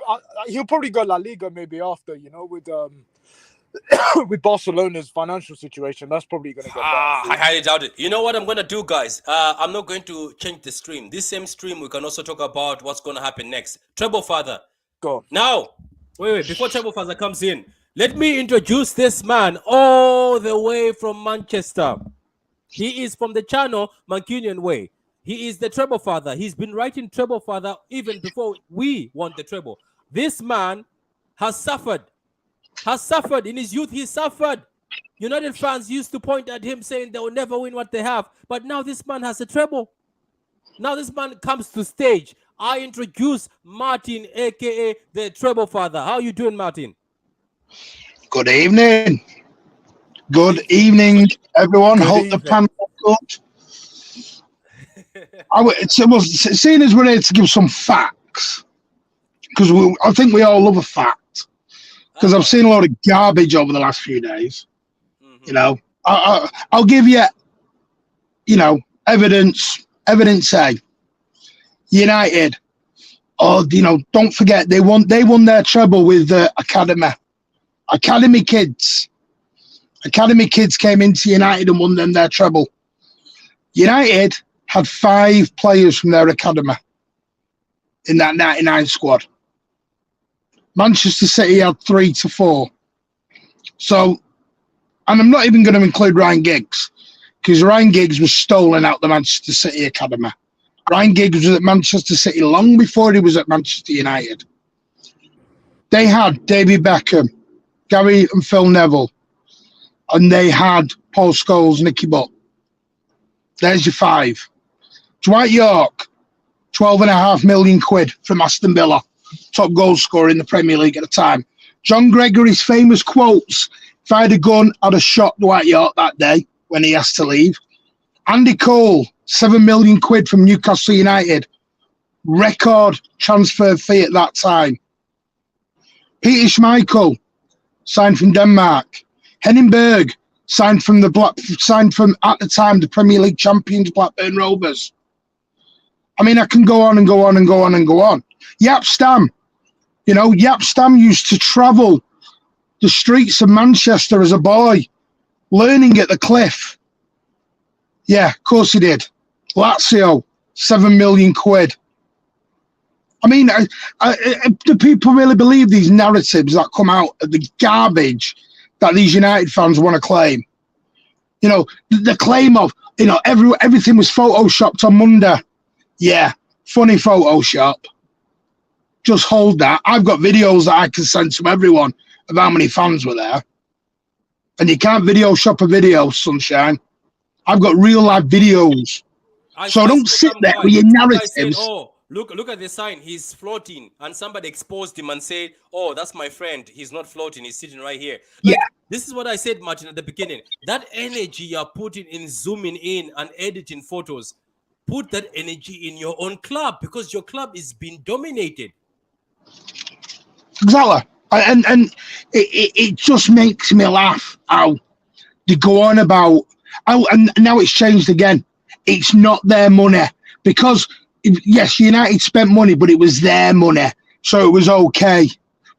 He'll probably go La Liga maybe after, with with Barcelona's financial situation. That's probably going to get better. I highly doubt it. You know what I'm going to do, guys? I'm not going to change the stream. This same stream, we can also talk about what's going to happen next. Treble Father. Go on. Now, wait. Before Treble Father comes in, let me introduce this man all the way from Manchester. He is from the channel Mancunian Way. He is the Treble Father. He's been writing Treble Father even before we won the treble. This man has suffered in his youth. He suffered. United fans used to point at him saying they will never win what they have. But now this man has a treble. Now this man comes to stage. I introduce Martin, aka the Treble Father. How you doing, Martin? Good evening. Good evening, everyone. Good Hope evening. the panel good. Seeing as we're here to give some facts, because I think we all love a fact, because I've seen a lot of garbage over the last few days. Mhm. I'll give you, evidence A. United, don't forget they won their treble with academy kids. Academy kids came into United and won them their treble. United had 5 players from their academy in that 99 squad. Manchester City had 3 to 4. So, and I'm not even going to include Ryan Giggs, because Ryan Giggs was stolen out the Manchester City academy. Ryan Giggs was at Manchester City long before he was at Manchester United. They had David Beckham, Gary and Phil Neville, and they had Paul Scholes, Nicky Butt. There's your 5. Dwight York, 12.5 million quid from Aston Villa, top goal scorer in the Premier League at the time. John Gregory's famous quotes: "If I had a gun, I'd have shot Dwight York that day," when he asked to leave. Andy Cole, 7 million quid from Newcastle United, record transfer fee at that time. Peter Schmeichel, signed from Denmark. Henning Berg, signed from at the time the Premier League champions Blackburn Rovers. I mean, I can go on and go on and go on and go on. Yap Stam, Yap Stam used to travel the streets of Manchester as a boy, learning at the Cliff. Yeah, of course he did. Lazio, 7 million quid. I mean, do people really believe these narratives that come out of the garbage that these United fans want to claim? The claim of, everything was photoshopped on Monday. Yeah, funny Photoshop. Just hold that. I've got videos that I can send to everyone of how many fans were there. And you can't video shop a video, sunshine. I've got real life videos. So don't sit there with your narratives. Oh, look at the sign. He's floating, and somebody exposed him and said, "Oh, that's my friend. He's not floating. He's sitting right here." Like, Yeah. This is what I said, Martin, at the beginning. That energy you're putting in zooming in and editing photos, put that energy in your own club, because your club is being dominated. Exactly. And it just makes me laugh how they go on about, and now it's changed again. It's not their money, because yes, United spent money, but it was their money, so it was okay.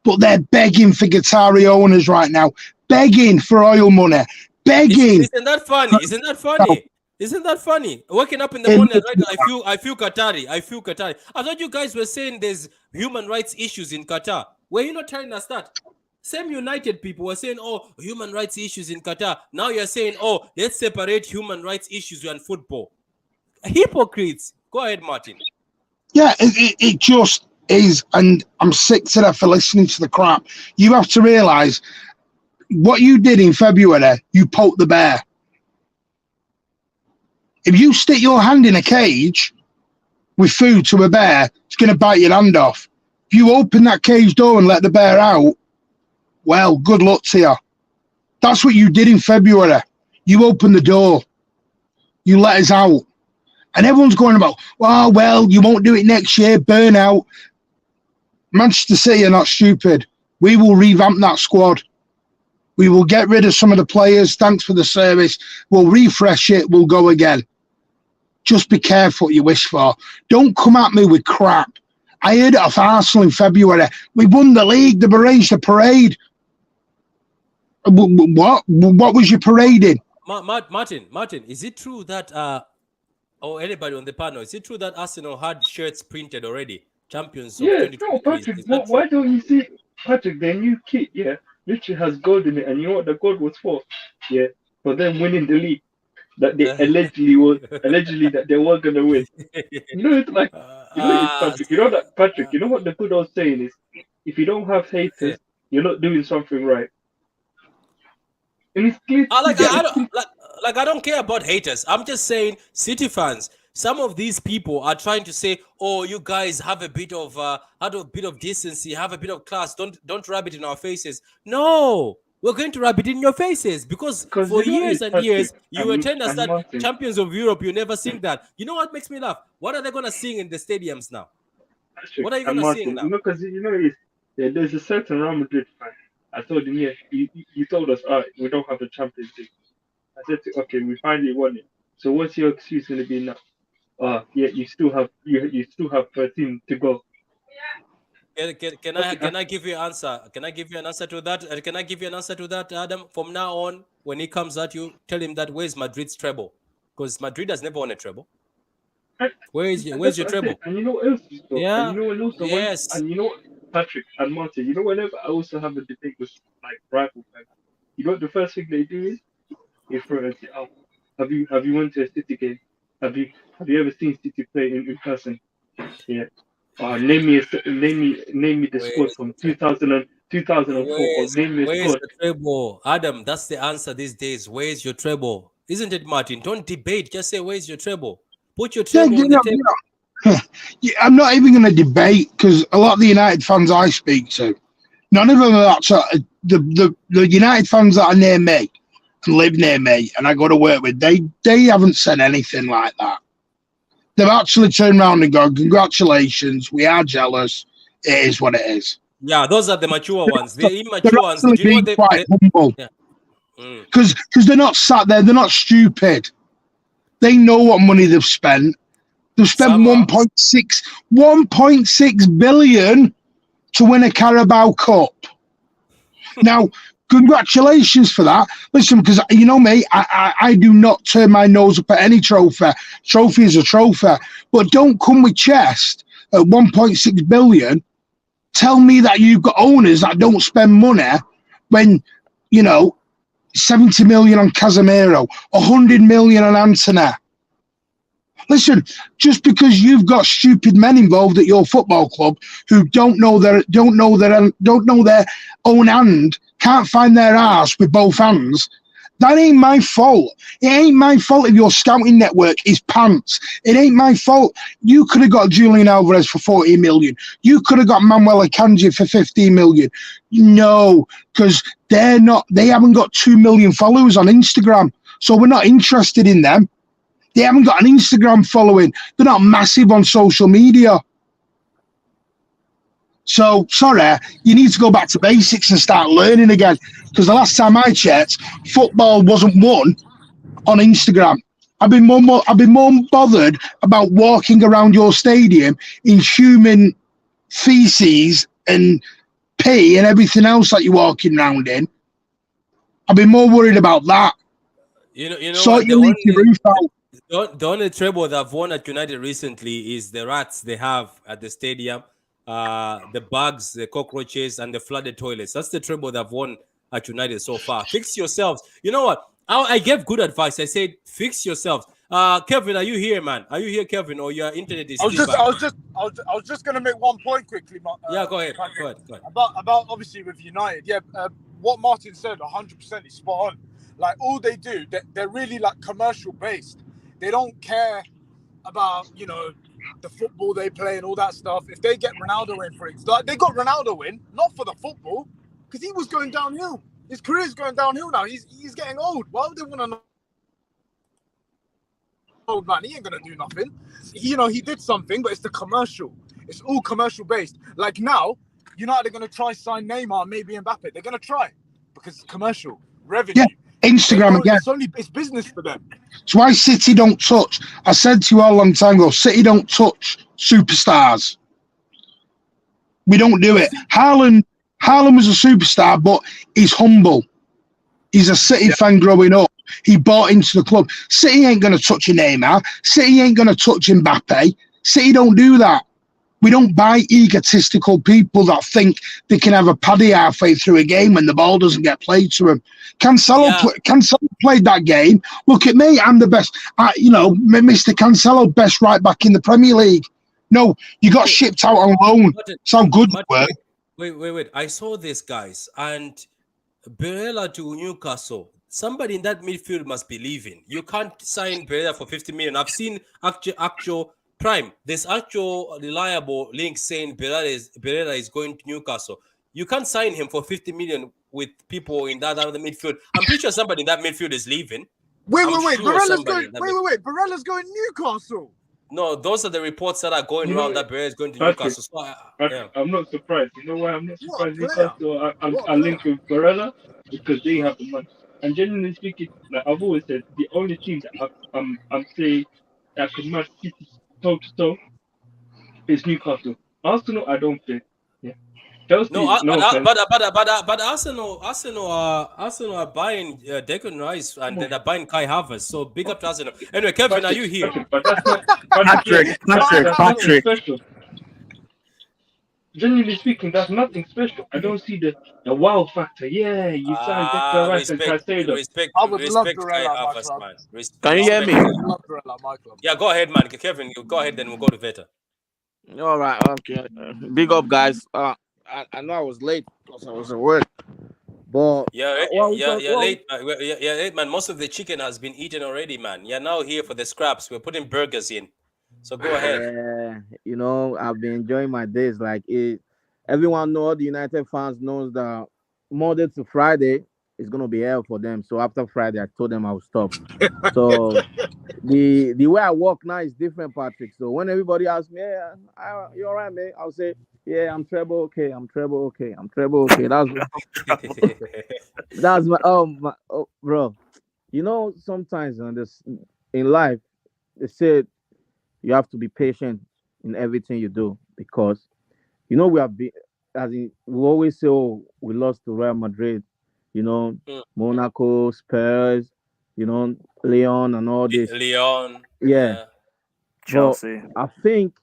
But they're begging for Qatari owners right now, begging for oil money, begging. Isn't that funny? Isn't that funny? Isn't that funny? Waking up in the morning, right? I feel Qatari. I feel Qatari. I thought you guys were saying there's human rights issues in Qatar. Were you not telling us that? Same United people were saying, "Oh, human rights issues in Qatar." Now you're saying, "Oh, let's separate human rights issues and football." Hypocrites. Go ahead, Martin. Yeah, it just is, and I'm sick to death for listening to the crap. You have to realise what you did in February. You poked the bear. If you stick your hand in a cage with food to a bear, it's going to bite your hand off. If you open that cage door and let the bear out, well, good luck to you. That's what you did in February. You opened the door. You let us out. And everyone's going about, oh, well, you won't do it next year, burnout. Manchester City are not stupid. We will revamp that squad. We will get rid of some of the players. Thanks for the service. We'll refresh it. We'll go again. Just be careful what you wish for. Don't come at me with crap. I heard it off Arsenal in February. We won the league. They've arranged a parade. What? What was your parading? Martin, is it true that, or anybody on the panel, is it true that Arsenal had shirts printed already? Champions of 2023. No, Patrick, why don't you see, Patrick, their new kit, literally has gold in it, and you know what the gold was for? For them winning the league. That they allegedly that they were gonna win. You know, it's like, Patrick. You know that, Patrick. You know what the good old saying is: if you don't have haters, you're not doing something right. And it's clear. I don't care about haters. I'm just saying, City fans. Some of these people are trying to say, "Oh, you guys have a bit of decency, have a bit of class. Don't rub it in our faces." No. We're going to rub it in your faces, because for years and years you were telling us that Martin, Champions of Europe, you never sing that. You know what makes me laugh? What are they going to sing in the stadiums now? What are you going to sing now? Because there's a certain Real Madrid fan. I told him, you told us, we don't have the Champions League. I said, okay, we finally won it. So what's your excuse going to be now? You still have 13 to go. Can I give you an answer? Can I give you an answer to that? Can I give you an answer to that, Adam? From now on, when he comes at you, tell him that where's Madrid's treble? Because Madrid has never won a treble. Where's your treble? And you know what else? Yeah. And you know what else? Yes. And you know what, Patrick and Martin, whenever I also have a debate with like rival fans, you know what the first thing they do is throw and say, "Oh, have you went to a City game? Have you ever seen City play in person?" Yeah. Name me the squad from 2004. Where's the treble? Adam, that's the answer these days. Where's your treble? Isn't it, Martin? Don't debate. Just say, where's your treble? Put your treble on the table. I'm not even going to debate, because a lot of the United fans I speak to, none of them are that the United fans that are near me and live near me and I go to work with, they haven't said anything like that. They've actually turned around and gone, congratulations, we are jealous. It is what it is. Yeah, those are the mature ones. The immature ones, do you know quite humble. Because they're not sat there, they're not stupid. They know what money they've spent. They've spent 1.6 billion to win a Carabao Cup. Now, congratulations for that. Listen, because you know me, I do not turn my nose up at any trophy. Trophy is a trophy. But don't come with chest at 1.6 billion. Tell me that you've got owners that don't spend money when, 70 million on Casemiro, 100 million on Antony. Listen, just because you've got stupid men involved at your football club who don't know their own hand, can't find their arse with both hands, That ain't my fault. It ain't my fault if your scouting network is pants. It ain't my fault. You could have got Julian Alvarez for 40 million. You could have got Manuel Akanji for 15 million. No, because they haven't got 2 million followers on Instagram. So we're not interested in them. They haven't got an Instagram following. They're not massive on social media. So, sorry, you need to go back to basics and start learning again. Because the last time I checked, football wasn't won on Instagram. I've been more bothered about walking around your stadium in human feces and pee and everything else that you're walking around in. I've been more worried about that. You know So what? you leave your roof out. The only treble that I've won at United recently is the rats they have at the stadium, the bugs, the cockroaches, and the flooded toilets. That's the treble that I've won at United so far. Fix yourselves. You know what? I gave good advice. I said, fix yourselves. Kevin, are you here, man? Are you here, Kevin? Or your internet is still bad? I was just gonna make one point quickly. Yeah, go ahead. Go ahead. About obviously with United. Yeah, what Martin said 100% is spot on. Like all they do, they're really like commercial based. They don't care about the football they play and all that stuff. If they get Ronaldo in, for instance, like they got Ronaldo in not for the football because he was going downhill. His career's going downhill now. He's getting old. Why would they want to know? Old man, he ain't gonna do nothing. He did something, but it's the commercial. It's all commercial based. Like now, United are gonna try sign Neymar, maybe Mbappe. They're gonna try because it's commercial revenue. Yeah, Instagram again. It's business for them. It's why City don't touch. I said to you all a long time ago, City don't touch superstars. We don't do it. Haaland was a superstar, but he's humble. He's a City fan growing up. He bought into the club. City ain't going to touch a Neymar. City ain't going to touch Mbappe. City don't do that. We don't buy egotistical people that think they can have a paddy halfway through a game when the ball doesn't get played to them. Cancelo played that game. Look at me. I'm the best. Mr. Cancelo, best right back in the Premier League. No, you got shipped out on loan. That's how good you were. Wait. I saw this, guys. And Barella to Newcastle. Somebody in that midfield must be leaving. You can't sign Barella for 50 million. I've seen actual Prime. There's actual reliable links saying Barella is going to Newcastle. You can't sign him for 50 million with people in that other midfield. I'm pretty sure somebody in that midfield is leaving. Wait. Barella's going Newcastle. No, those are the reports that are going around that Barella is going to Newcastle. So, I'm not surprised. You know why I'm not surprised? Newcastle are linked with Barella because they have the money. And generally speaking, like I've always said, the only team that I'm saying that could match City toe to toe is Newcastle. Arsenal, I don't think. Yeah. Chelsea, but Arsenal are buying Declan Rice and then they're buying Kai Havertz. So big up to Arsenal. Anyway, Kevin, are you here? But that's not Patrick. nothing special. Generally speaking, that's nothing special. I don't see the wow factor. Yeah, you signed Declan Rice and Caicedo. Respect Kai Havertz, man. Can you hear me? Yeah, go ahead, man. Kevin, you go ahead, then we'll go to Veta. All right, okay. Big up, guys. I know I was late because I was at work, but late, man. Most of the chicken has been eaten already, man. You're now here for the scraps. We're putting burgers in, so go ahead. I've been enjoying my days. Like everyone knows, the United fans knows that Monday to Friday is gonna be hell for them. So after Friday, I told them I would stop. So the way I work now is different, Patrick. So when everybody asks me, "Yeah, you all right, man?" I'll say, "Yeah, I'm treble okay. I'm treble okay. I'm treble okay." That's my bro. Sometimes in life, they said you have to be patient in everything you do because we have been, we always say, "Oh, we lost to Real Madrid." Monaco, Spurs, Leon and all this. Leon. Yeah. Chelsea. But I think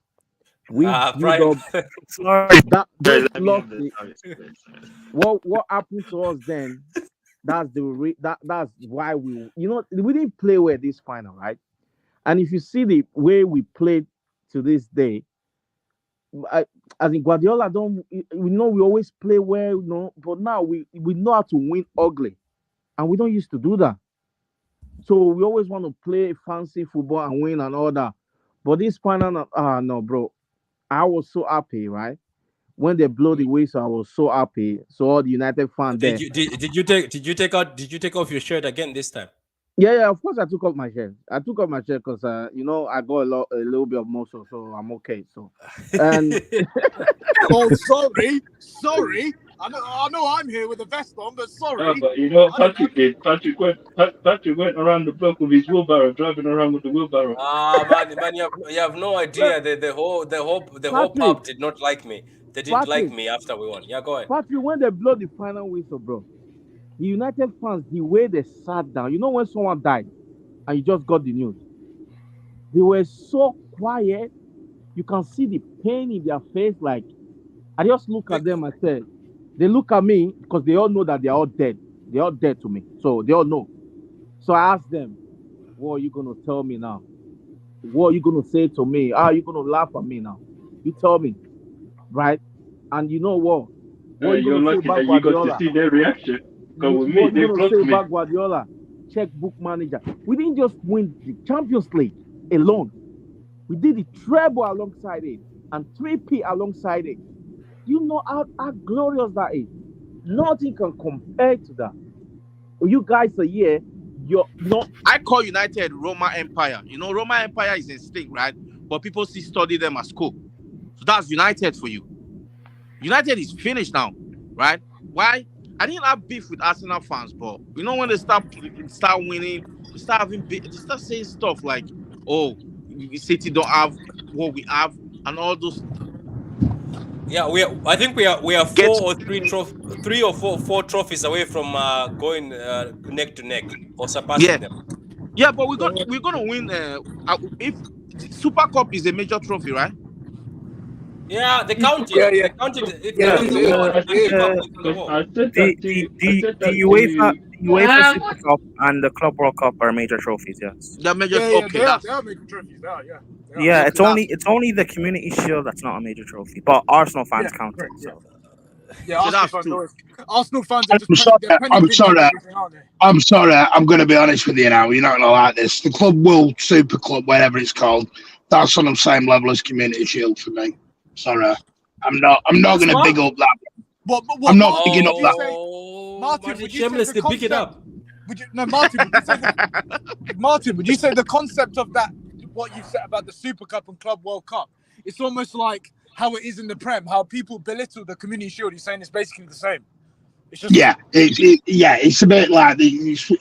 we build up Sorry. those losses. What happened to us then? That's that's why we didn't play well this final, right? And if you see the way we played to this day, I think Guardiola we always play well, but now we know how to win ugly, and we don't used to do that. So we always want to play fancy football and win and all that. But this final, no, bro. I was so happy, right? When they blow the whistle, I was so happy. So all the United fans there. Did you take off your shirt again this time? Yeah, of course I took off my shirt. I took off my shirt because I got a little bit of muscle, so I'm okay. So, and Oh, sorry. I know I'm here with a vest on, but sorry. But you know what Patrick did? Patrick went around the block with his wheelbarrow, driving around with the wheelbarrow. Man, you have no idea. The whole pub did not like me. They didn't like me after we won. Yeah, go ahead. Patrick, when they blow the final whistle, bro, the United fans, the way they sat down, you know when someone died and you just got the news, they were so quiet. You can see the pain in their face. Like, I just look at them and say, they look at me because they all know that they're all dead. They're all dead to me. So they all know. So I asked them, what are you going to tell me now? What are you going to say to me? How are you going to laugh at me now? You tell me. Right? And you know what? What are you You're going to lucky say that about you got Guardiola? to see their reaction. Because with me, What are they you going to blocked say me. about Guardiola? Checkbook manager. We didn't just win the Champions League alone. We did the treble alongside it and 3P alongside it. You know how glorious that is. Nothing can compare to that. You guys are here. I call United Roma Empire. You know, Roma Empire is extinct, right? But people still study them at school. So that's United for you. United is finished now, right? Why? I didn't have beef with Arsenal fans, but you know when they start winning, they start saying stuff like, "Oh, City don't have what we have," and all those. Yeah, I think we are three or four trophies away from going neck to neck or surpassing them. Yeah, but we're gonna win. If Super Cup is a major trophy, right? Yeah, they counted. Yeah. They counted. It's Yeah, on the wall. I said that to you. The UEFA Super Cup and the Club World Cup are major trophies. Yes. They're major. Yeah, Okay, they are major trophies. They are, yeah. Yeah, it's only the Community Shield that's not a major trophy, but Arsenal fans count it. So. Yeah, Arsenal fans are just I'm sorry. I'm sorry. I'm sorry. I'm going to be honest with you now. You're not going to like this. The Club World Super Club, whatever it's called, that's on the same level as Community Shield for me. Sorry, I'm not going to big up that. I'm not bigging up that. Martin, would you shamelessly pick it up? Martin, would you say the concept of that, what you said about the Super Cup and Club World Cup, it's almost like how it is in the Prem, how people belittle the Community Shield. You're saying it's basically the same. It's just it's a bit like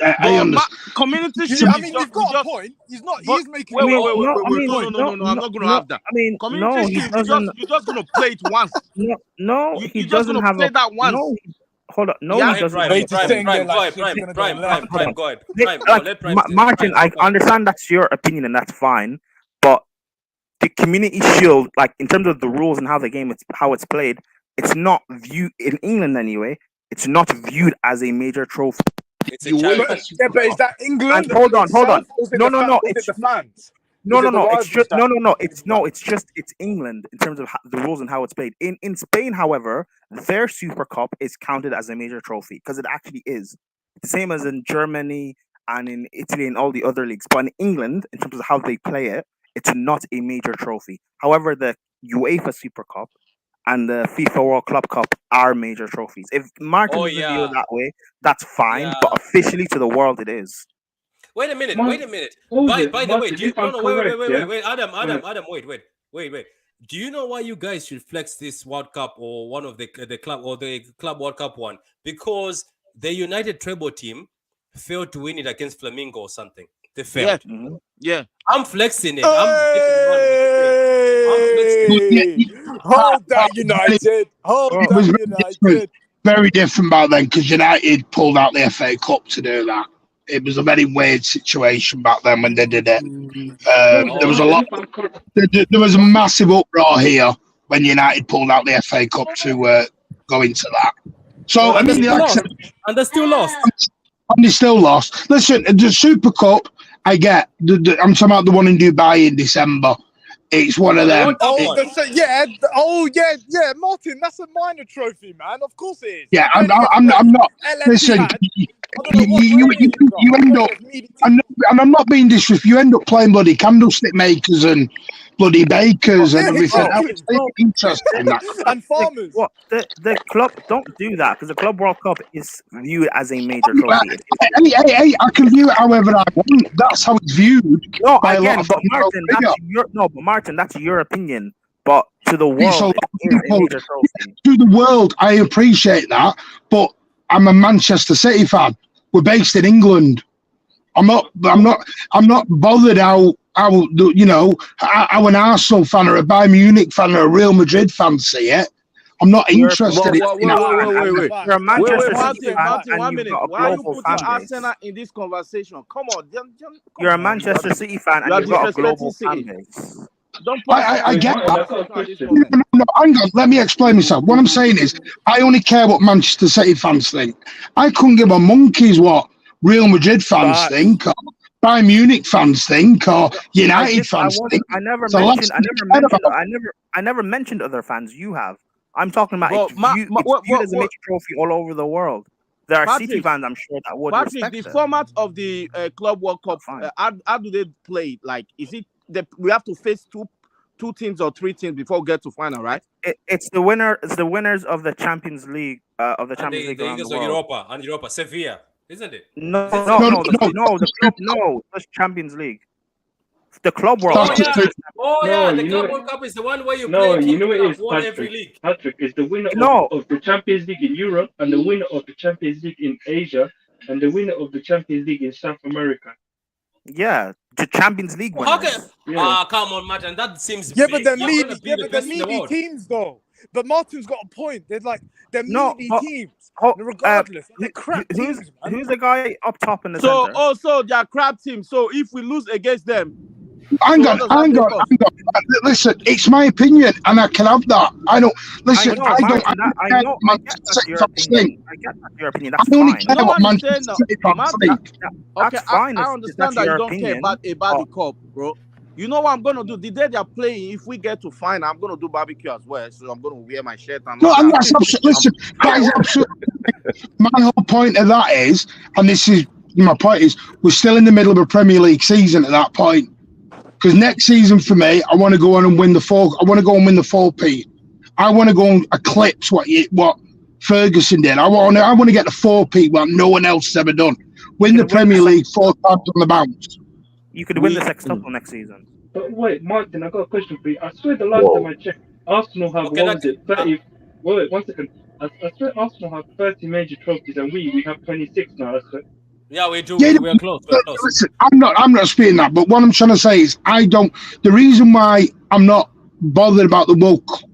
I understand. Community Shield. I mean, you've got a point. He's making. Wait. No, I'm not going to have that. I mean, Community Shield, you're just going to play it once. No, he doesn't have play that once. No, hold on. No, yeah, he doesn't. Prime, go ahead. Martin, I understand that's your opinion and that's fine, but the Community Shield, like in terms of the rules and how the game how it's played, it's not viewed in England anyway. It's not viewed as a major trophy. It's a challenge. But is that England? And hold on. No. It's the fans. No. It's just it's England in terms of the rules and how it's played. In Spain, however, their Super Cup is counted as a major trophy because it actually is the same as in Germany and in Italy and all the other leagues. But in England, in terms of how they play it, it's not a major trophy. However, the UEFA Super Cup and the FIFA World Club Cup are major trophies. If Martin doesn't view it that way, that's fine. Yeah. But officially to the world, it is. Wait a minute. By the way, wait, Adam, wait. Do you know why you guys should flex this World Cup or one of the club or the Club World Cup one? Because the United treble team failed to win it against Flamengo or something. They failed. Yeah. I'm flexing it. Hold that, United. United. Very different back then because United pulled out the FA Cup to do that. It was a very weird situation back then when they did it. There was a lot. There was a massive uproar here when United pulled out the FA Cup to go into that. So and they're still lost. And they still lost. Listen, the Super Cup, I get. I'm talking about the one in Dubai in December. It's one of them. Yeah, Martin, that's a minor trophy, man. Of course it is. Yeah, I'm not. Listen, I don't know what you grade you got. you end What up, those meaty and teeth. I'm not being disrespectful. You end up playing bloody candlestick makers and bloody bakers and Yeah, everything. Bro, Now, exactly. it's bro, interesting that. And the, farmers. what the club don't do that because the Club World Cup is viewed as a major trophy. Hey, I can view it however I want. That's how it's viewed No, by a lot again, of but fans over Martin, here. that's your opinion. But to the It's a world, lot it of is a people. major trophy. To the world, I appreciate that, but I'm a Manchester City fan. We're based in England. I'm not bothered how an Arsenal fan or a Bayern Munich fan or a Real Madrid fan see it. I'm not You're a interested Manchester in City that. fan, and Wait. you're a Facts. Wait, Manchester City Facts. fan, Martin, and 1 you've minute. got a Why are you global putting fan base. Arsenal in this conversation? Come on, You're a come on. Manchester City fan, You and are you've got a disrespecting global fan City. base. Don't put I Wait, get Martin, that. I've got a Arsenal at this question. moment. No, hang on. Let me explain myself. What I'm saying is, I only care what Manchester City fans think. I couldn't give a monkey's what Real Madrid fans Facts. think, or Bayern Munich fans think, or United fans think. I never So let's mentioned. I never mentioned other fans. You have. I'm talking about But it's viewed as a major trophy all over the world. There are City Patrick, fans, I'm sure, that would Patrick, respect the it. format of the Club World Cup, Fine. how do they play it? Like, is it we have to face two teams or three teams before we get to final, right? It's the winner. It's the winners of the Champions League And around the the Eagles world. of Europa, Sevilla, isn't it? No, Is it no, Sevilla? no, the club, no, just Champions League. The Club World Oh Cup. yeah, No, the you know Club what? World Cup is the one where you No, play you teams know what that it have is, won every league. Patrick is the winner No, of the Champions League in Europe and the winner of the Champions League in Asia and the winner of the Champions League in South America. yeah, the Champions League How can? winners. Yeah. Come on, Martin. That seems Yeah, big. but they're You're meaty. gonna be Yeah, the but they're best in the meaty world. teams, though. But Martin's got a point. They're No, meaty but teams. oh, Regardless, they're crap teams, man. who's the guy up top in the So center? also they are crap team. So if we lose against them, Hang so on, what does that hang make on, us? hang on. Listen, it's my opinion, and I can have that. I don't listen. I know, I don't Martin. I care know. what I get Manchester that's City your fans opinion. think. I get that's your opinion. I That's only fine. care No what one is saying Manchester no. City fans Martin, think. okay, That's fine. I If understand that's that your you don't care opinion. about the cup, bro. You know what I'm gonna do? The day they're playing, if we get to final, I'm gonna do barbecue as well. So I'm gonna wear my shirt and No, all and that. that's absolutely. Listen, that is absolutely. My whole point of that is, and this is my point is, we're still in the middle of a Premier League season at that point. Because next season for me, I want to go on and win the four. I want to go and win the 4P. I want to go and eclipse what Ferguson did. I want to get the 4P what no one else has ever done. Win the Premier League 4 times on the bounce. You could win the sextuple next season. But wait, Martin, I got a question for you. I swear the last time I checked, Arsenal have Okay, what was it? 30. Wait, 1 second. I swear Arsenal have 30 major trophies and we have 26 now. I swear. Yeah, we do. Yeah, We're close. We're close. listen, I'm not speaking that, but what I'm trying to say is I don't. The reason why I'm not bothered about the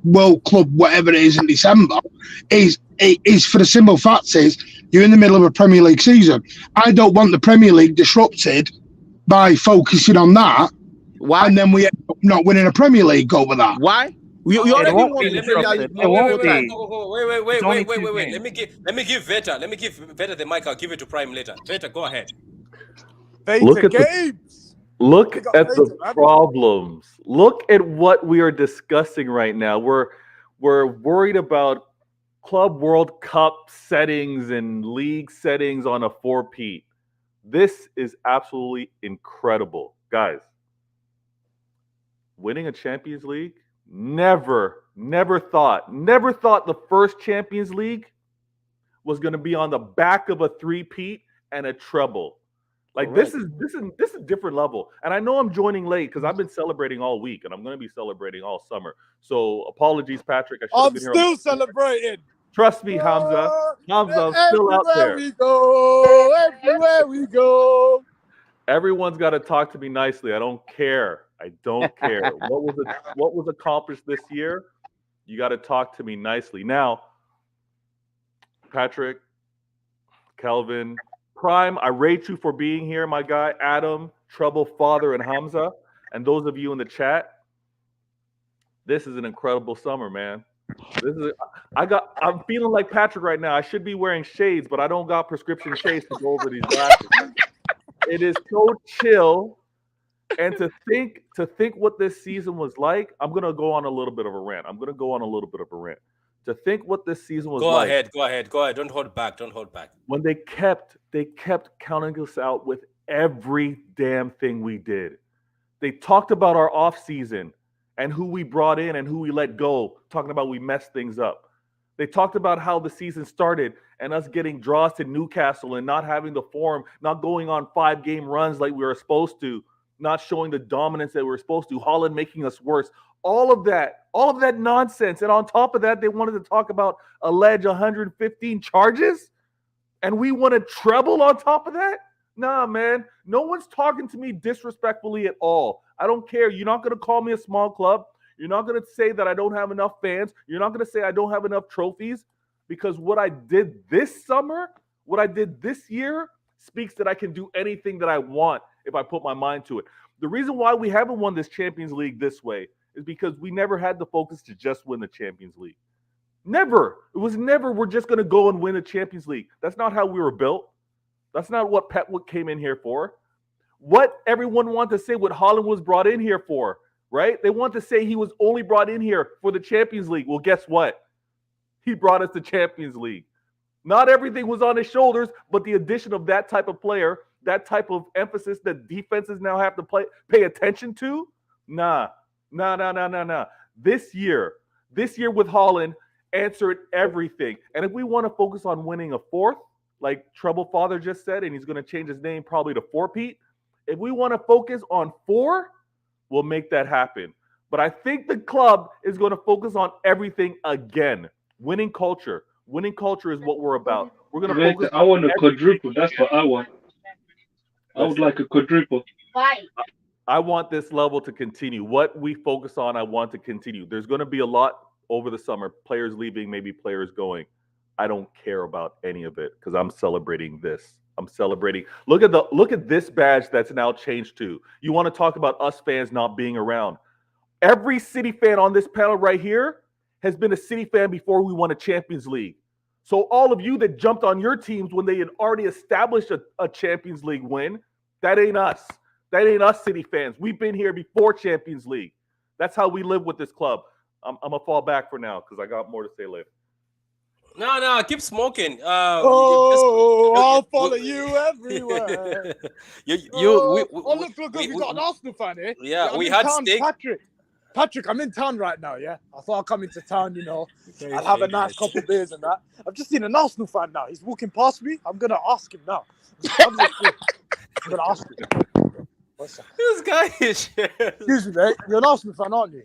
World Club, whatever it is in December, is for the simple fact is you're in the middle of a Premier League season. I don't want the Premier League disrupted by focusing on that. Why? And then we end up not winning a Premier League over that. Why? We already won't won be the Premier disrupted. League It won't multiple be. times. Wait. It's only 2 games. Let me give Veta the mic. I'll give it to Prime later. Veta, go ahead. Look at games. Look We got at the Veta, man. problems. Look at what we are discussing right now. We're worried about Club World Cup settings and league settings on a 4P. This is absolutely incredible, guys. Winning a Champions League? Never thought the first Champions League was going to be on the back of a 3-peat and a treble. Like this is a different level. And I know I'm joining late because I've been celebrating all week and I'm going to be celebrating all summer. So apologies, Patrick. I should have I'm been here. still celebrating. Trust me, Hamza. Hamza's still out there. Everywhere we go. Everyone's got to talk to me nicely. I don't care. I don't care. What was accomplished this year? You got to talk to me nicely. Now, Patrick, Kelvin, Prime, I rate you for being here, my guy. Adam, Trouble Father, and Hamza, and those of you in the chat. This is an incredible summer, man. I'm feeling like Patrick right now. I should be wearing shades, but I don't got prescription shades to go over these glasses. It is so chill. And to think what this season was like, I'm gonna go on a little bit of a rant. To think what this season was Go like. ahead. Don't hold back. When they kept counting us out with every damn thing we did. They talked about our offseason and who we brought in and who we let go, talking about we messed things up. They talked about how the season started and us getting draws to Newcastle and not having the form, not going on 5-game runs like we were supposed to, not showing the dominance that we were supposed to, Holland making us worse. All of that nonsense. And on top of that, they wanted to talk about alleged 115 charges, and we want a treble on top of that? Nah, man. No one's talking to me disrespectfully at all. I don't care. You're not going to call me a small club. You're not going to say that I don't have enough fans. You're not going to say I don't have enough trophies, because what I did this summer, what I did this year, speaks that I can do anything that I want if I put my mind to it. The reason why we haven't won this Champions League this way is because we never had the focus to just win the Champions League. Never. It was never, we're just going to go and win a Champions League. That's not how we were built. That's not what Pep came in here for. What everyone wanted to say what Holland was brought in here for, right? They want to say he was only brought in here for the Champions League. Well, guess what? He brought us the Champions League. Not everything was on his shoulders, but the addition of that type of player, that type of emphasis that defenses now have to pay attention to, nah. This year with Holland answered everything. And if we want to focus on winning a fourth, like Treble Father just said, and he's going to change his name probably to Four-Pete, if we want to focus on 4, we'll make that happen. But I think the club is going to focus on everything again. Winning culture. Winning culture is what we're about. We're going to focus. I want a quadruple. That's what I want. I would like a quadruple. I want this level to continue. What we focus on, I want to continue. There's going to be a lot over the summer. Players leaving, maybe players going. I don't care about any of it because I'm celebrating this. I'm celebrating. Look at this badge that's now changed to. You want to talk about us fans not being around. Every City fan on this panel right here has been a City fan before we won a Champions League. So all of you that jumped on your teams when they had already established a Champions League win, that ain't us. That ain't us City fans. We've been here before Champions League. That's how we live with this club. I'm going to fall back for now because I got more to say later. No, keep smoking. I'll follow you everywhere. Look, we got an Arsenal fan here. Yeah, we in had town, steak. Patrick, I'm in town right now, yeah? I thought I'd come into town, I'll have a nice couple beers and that. I've just seen an Arsenal fan now. He's walking past me. I'm going to ask him now. I'm going to ask him. This guy is Excuse me, mate. You're an Arsenal fan, aren't you?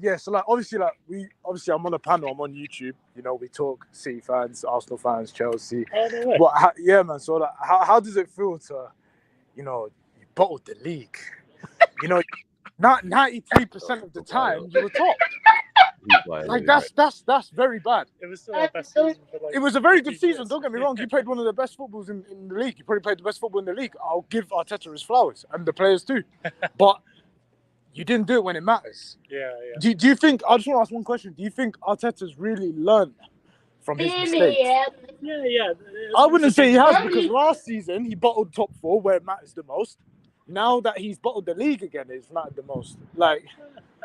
Yeah, so obviously I'm on a panel, I'm on YouTube, we talk City fans, Arsenal fans, Chelsea. Oh, no way. But man, so how does it feel to, you bottled the league? Not 93% of the time you were top. Like that's very bad. It was still our best season. It was a very good season, don't get me wrong. You played one of the best footballs in the league. You probably played the best football in the league. I'll give Arteta his flowers and the players too. But you didn't do it when it matters. Yeah. Do you think, I just want to ask one question. Do you think Arteta's really learned from his mistakes? Yeah. I wouldn't say he has, because last season he bottled top 4 where it matters the most. Now that he's bottled the league again, it's mattered the most. Like,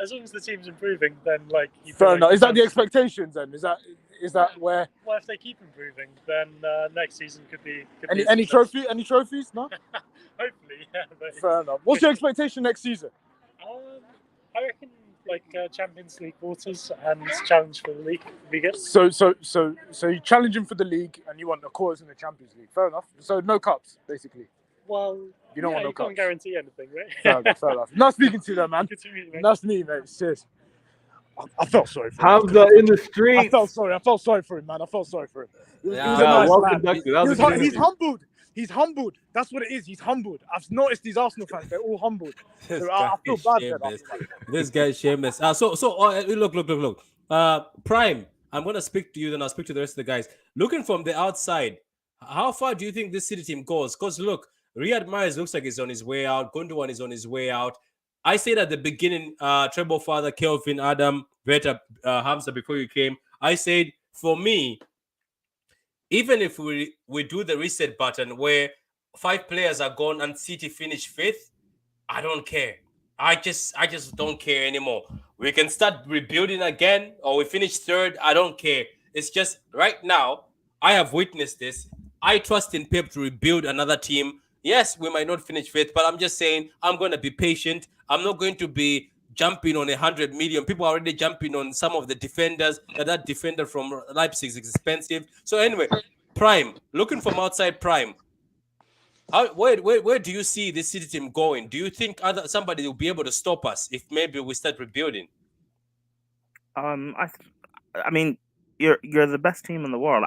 as long as the team's improving, then fair enough. Is that the expectations then? Is that where? Well, if they keep improving, then next season could be any trophy? Any trophies? No. Hopefully, yeah. But fair enough. What's your expectation next season? I reckon Champions League quarters and challenge for the league would be good. So you're challenging for the league and you want the quarters in the Champions League. Fair enough. So no cups, basically. Well, you don't want no cups. Can't guarantee anything, right? Fair enough. Not speaking to that, man. Good to meet you, mate. That's me, mate. Cheers. I felt sorry for him. Hamza in the street. I felt sorry for him, man. I felt sorry for him. He was a nice well lad. conducted. He's humbled. He's humbled. That's what it is. He's humbled. I've noticed these Arsenal fans. They're all humbled. So I feel bad for them. This guy is shameless. Look. Prime, I'm going to speak to you, then I'll speak to the rest of the guys. Looking from the outside, how far do you think this City team goes? Because look, Riyad Mahrez looks like he's on his way out. Gundogan is on his way out. I said at the beginning, Treble Father, Kelvin, Adam, Veta, Hamza, before you came, I said, for me, even if we do the reset button where 5 players are gone and City finish 5th, I don't care. I just don't care anymore. We can start rebuilding again, or we finish third. I don't care. It's just right now, I have witnessed this. I trust in Pep to rebuild another team. Yes, we might not finish fifth, but I'm just saying I'm going to be patient. I'm not going to be jumping on 100 million. People are already jumping on some of the defenders. That defender from Leipzig is expensive. So anyway, Prime, looking from outside Prime. Where do you see this City team going? Do you think somebody will be able to stop us if maybe we start rebuilding? I mean, you're the best team in the world.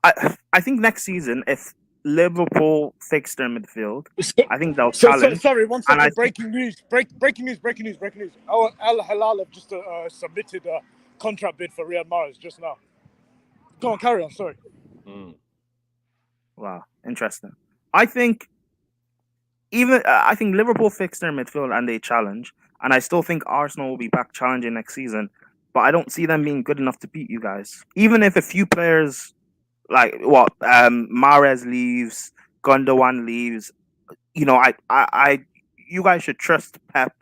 I think next season, if Liverpool fix their midfield, I think they'll challenge. Sorry, one And I second. Breaking news. Breaking news. Al Hilal have just submitted a contract bid for Riyad Mahrez just now. Go on, carry on. Sorry. Wow, interesting. I think I think Liverpool fix their midfield and they challenge, and I still think Arsenal will be back challenging next season. But I don't see them being good enough to beat you guys. Even if a few players like Mahrez leaves, Gundogan leaves, you know, you guys should trust Pep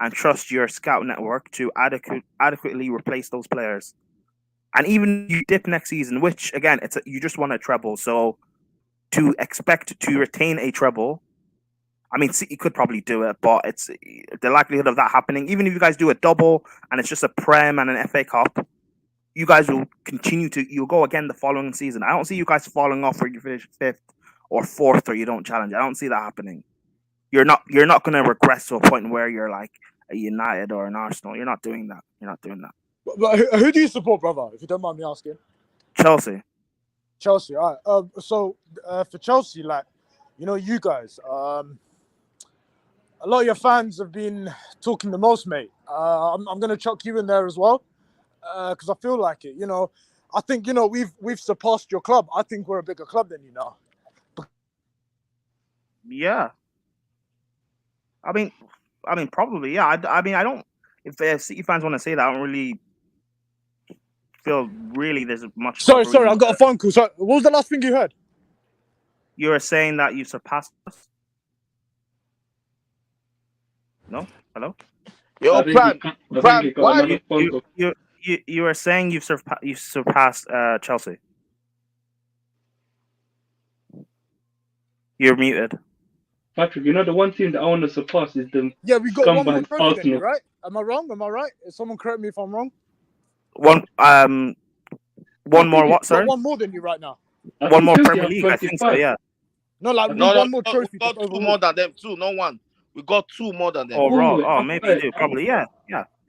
and trust your scout network to adequately replace those players. And even if you dip next season, which again, you just won a treble, so to expect to retain a treble, I mean, City could probably do it, but it's the likelihood of that happening. Even if you guys do a double and it's just a Prem and an FA Cup, you guys will you'll go again the following season. I don't see you guys falling off where you finish fifth or fourth or you don't challenge. I don't see that happening. You're not going to regress to a point where you're like a United or an Arsenal. You're not doing that. But who do you support, brother? If you don't mind me asking. Chelsea. All right. So for Chelsea, like, you know, you guys, a lot of your fans have been talking the most, mate. I'm going to chuck you in there as well because I feel like it. You know, I think, you know, we've surpassed your club. I think we're a bigger club than you now. Yeah. I mean, probably, yeah. I mean, I don't. If City fans want to say that, I don't really feel there's much. Sorry, I got a phone call. So, what was the last thing you heard? You were saying that you surpassed us. No, hello. Yo, Prime, why You were saying you surpassed Chelsea. You're muted. Patrick, you know the one team that I want to surpass is the Yeah, we got one more scumbag trophy than you, Arsenal. right? Am I wrong? Someone correct me if I'm wrong. One more what? Sorry. One more than you right now. One more Premier League. I think so. Yeah. No, like No, one more trophy. we got two more than them. Two, not one. We got two more than them. Oh, maybe you do. Probably, yeah.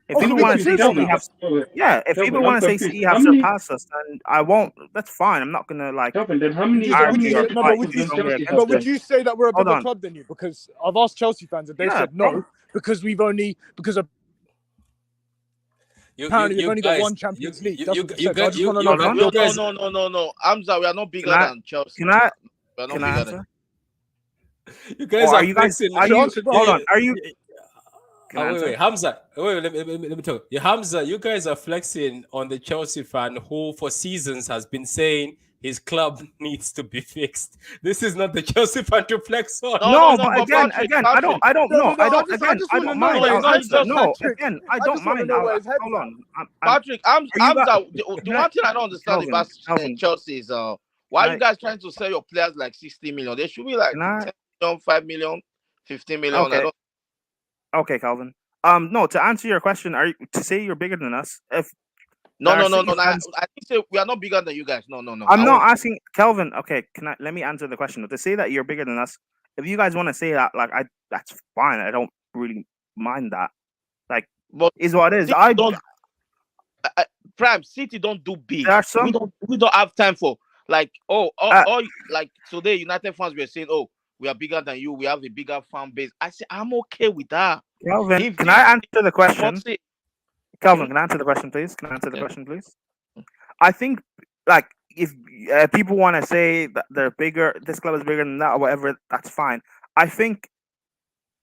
If people want to say City have, if people want to say City have surpassed us, then I won't. That's fine. I'm not gonna like. Then how many? But would you say that we're a bigger club than you? Because I've asked Chelsea fans and they said no, because we've only apparently we've only got one Champions League. No. Hamza, we are not bigger than Chelsea. Can I answer? You guys are you guys? Hold on. Are you? Wait, Hamza. Wait, let me talk. Yeah, Hamza, you guys are flexing on the Chelsea fan who, for seasons, has been saying his club needs to be fixed. This is not the Chelsea fan to flex on. No, but again, I don't know. I don't mind. Again, I don't mind. Hold on, Patrick. Hamza, the one thing I don't understand about Chelsea is why are you guys trying to sell your players like 60 million? They should be like 10 million, 5 million, 15 million. Okay, Calvin. No, to answer your question, to say you're bigger than us? No. I didn't say we are not bigger than you guys. No. I'm not asking Calvin. Okay, let me answer the question. To say that you're bigger than us, if you guys want to say that, like, that's fine. I don't really mind that. Like, but is what it is. Prime City don't do big. We don't have time for like like today United fans were saying, oh, we are bigger than you. We have a bigger fan base. I say I'm okay with that. Calvin, can I answer the question? Calvin, can I answer the question, please? I think, like, if people want to say that they're bigger, this club is bigger than that or whatever, that's fine. I think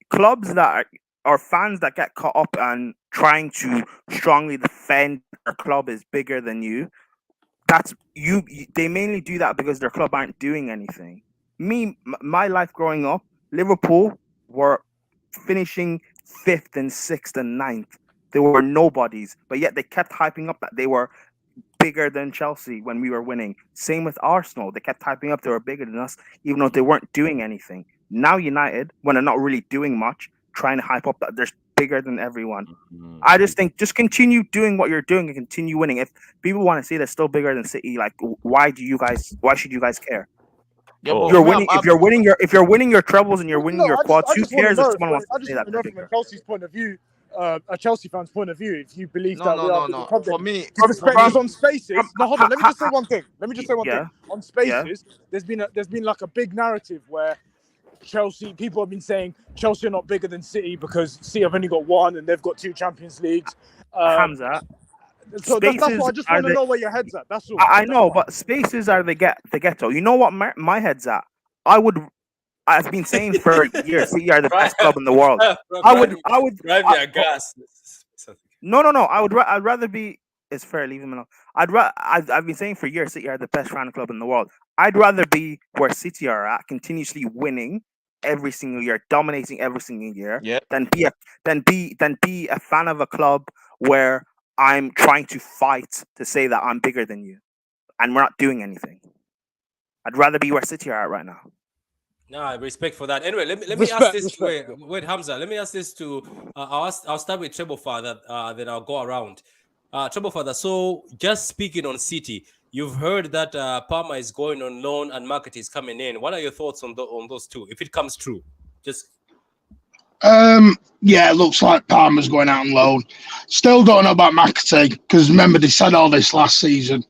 clubs that are fans that get caught up and trying to strongly defend their club is bigger than you. That's you. They mainly do that because their club aren't doing anything. My life growing up, Liverpool were finishing fifth and sixth and ninth. They were nobodies, but yet they kept hyping up that they were bigger than Chelsea when we were winning. Same with Arsenal. They kept hyping up they were bigger than us, even though they weren't doing anything. Now United, when they're not really doing much, trying to hype up that they're bigger than everyone. I just think just continue doing what you're doing and continue winning. If people want to say they're still bigger than City, like why should you guys care? Yeah, Oh. but You're for me, winning I'm- if you're winning your trebles and you're winning your quads. Who cares if someone wants I to just say want that to they're know from a bigger? Chelsea's point of view, a Chelsea fan's point of view, if you believe that we are no. the problem. For me, Because on Spaces, no, hold on. Let me just say one thing. Yeah. On Spaces, there's been like a big narrative where Chelsea people have been saying Chelsea are not bigger than City because City have only got one and they've got 2 Champions Leagues. Hamza, So that's Spaces why I just are want to the know where your head's at. That's all. I know, but spaces are the ghetto. You know what my head's at? I've been saying for years, City are the best club in the world. I would drive me a gas. No. I'd rather be. It's fair. Leave him alone. I've been saying for years, City are the best fan club in the world. I'd rather be where City are at, continuously winning every single year, dominating every single year, Yeah. than be a fan of a club where I'm trying to fight to say that I'm bigger than you, and we're not doing anything. I'd rather be where City are at right now. No, respect for that. Anyway, let me ask this. Respect. Wait, Hamza. Let me ask this to. I'll start with Treble Father. Then I'll go around. Treble Father. So, just speaking on City, you've heard that Palmer is going on loan and Market is coming in. What are your thoughts on those two? If it comes true, just. Yeah, it looks like Palmer's going out on loan. Still don't know about McAtee because remember they said all this last season.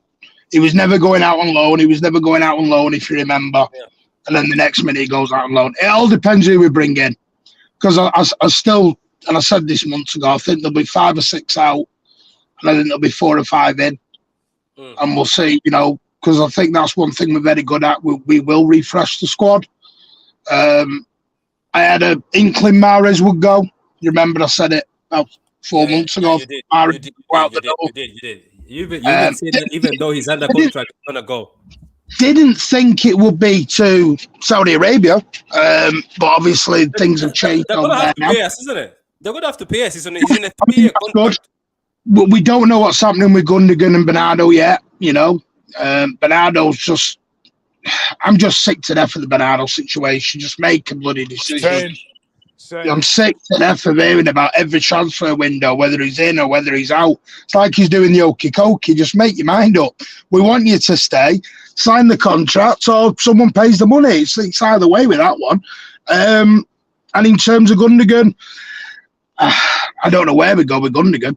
He was never going out on loan. If you remember. Yeah. And then the next minute he goes out on loan. It all depends who we bring in. Because I still, and I said this months ago, I think there'll be 5 or 6 out, and I think there'll be 4 or 5 in. And we'll see, because I think that's one thing we're very good at. We will refresh the squad. I had an inkling Mahrez would go. You remember I said it about 4 months ago. You did. You even said that even though he's under contract, he's gonna go. Didn't think it would be to Saudi Arabia, but obviously things have changed. They're gonna have to pay us, isn't it? They're gonna have to pay us. He's in a 3-year contract. But we don't know what's happening with Gundogan and Bernardo yet. Bernardo's just. I'm just sick to death of the Bernardo situation. Just make a bloody decision. Same. I'm sick to death of hearing about every transfer window, whether he's in or whether he's out. It's like he's doing the okey cokey. Just make your mind up. We want you to stay, sign the contract, or someone pays the money. It's either way with that one. And in terms of Gundogan, I don't know where we go with Gundogan,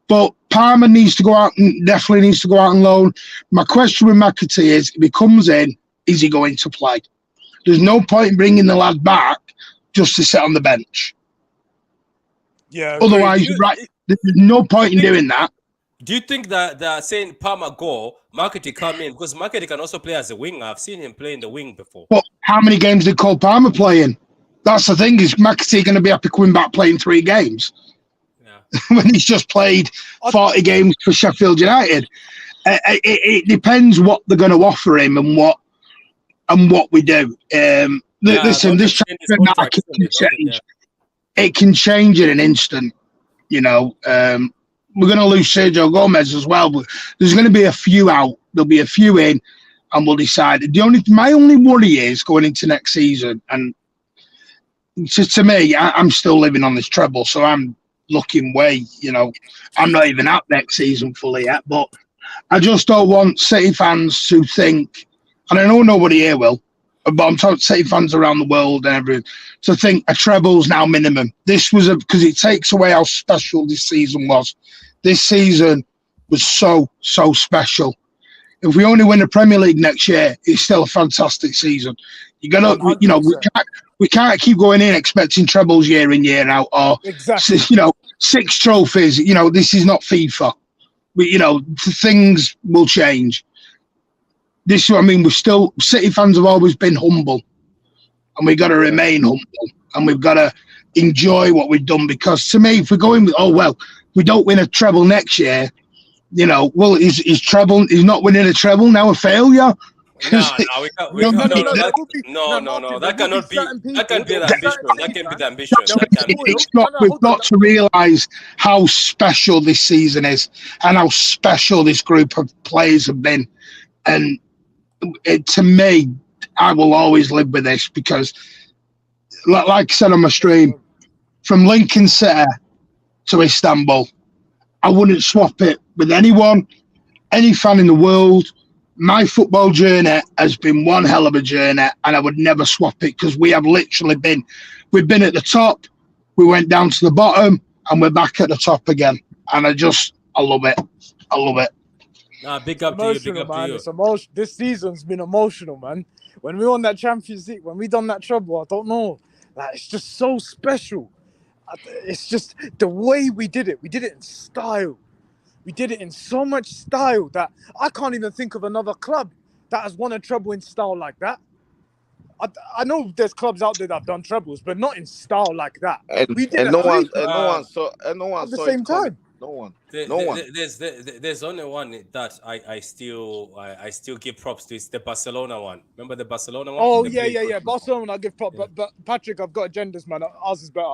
but Palmer needs to go out and definitely needs to go out on loan. My question with McAtee is, if he comes in, is he going to play? There's no point in bringing the lad back just to sit on the bench. Yeah. Otherwise, there's no point in doing that. Do you think that they're saying Palmer go, Markety come in? Because Markety can also play as a winger. I've seen him play in the wing before. But how many games did Cole Palmer play in? That's the thing. Is McAtee going to be happy coming back playing 3 games? Yeah. When he's just played 40 games for Sheffield United. It depends what they're going to offer him and what we do. Listen, this transfer market can change. It can change in an instant. We're going to lose Sergio Gomez as well, but there's going to be a few out. There'll be a few in, and we'll decide. My only worry is going into next season, and to me, I'm still living on this treble, so I'm looking way. I'm not even at next season fully yet, but I just don't want City fans to think, and I know nobody here will, but I'm talking City fans around the world and everything, to think a treble's now minimum. This was because it takes away how special this season was. This season was so special. If we only win the Premier League next year, it's still a fantastic season. You gotta, we can't keep going in expecting trebles year in year out, or 6 trophies. This is not FIFA. Things will change. This is what I mean. City fans have always been humble, and we've got to remain humble, and we've got to enjoy what we've done. Because to me, if we're going with, we don't win a treble next year, is treble, he's not winning a treble now a failure? No, we can't. We No, can't. No, No, no, no, there that, will be no, no no, no. Martin. There That will be cannot be. certain That people. can't be There the will be ambition. certain That things, can't be man. the ambition. That That can't people be. will. it's not. No, We've hold on. got to realise how special this season is and how special this group of players have been. And to me, I will always live with this because, like I said on my stream, from Lincoln City to Istanbul, I wouldn't swap it with anyone, any fan in the world. My football journey has been one hell of a journey, and I would never swap it because we've been at the top, we went down to the bottom, and we're back at the top again. And I love it. I love it. Nah, big It's up to you. Big emotional, up to man. you. It's emotion. This season's been emotional, man. When we won that Champions League, when we done that treble, I don't know. Like, it's just so special. It's just the way we did it. We did it in style. We did it in so much style that I can't even think of another club that has won a treble in style like that. I know there's clubs out there that have done trebles, but not in style like that. We did And a no one, three and no one saw, at the saw it same coming. time. No one. There- No there- one. There's only one that I still give props to. It's the Barcelona one. Remember the Barcelona one? Oh The yeah, big- yeah, yeah. Barcelona, I give props, but Patrick, I've got agendas, man. Ours is better.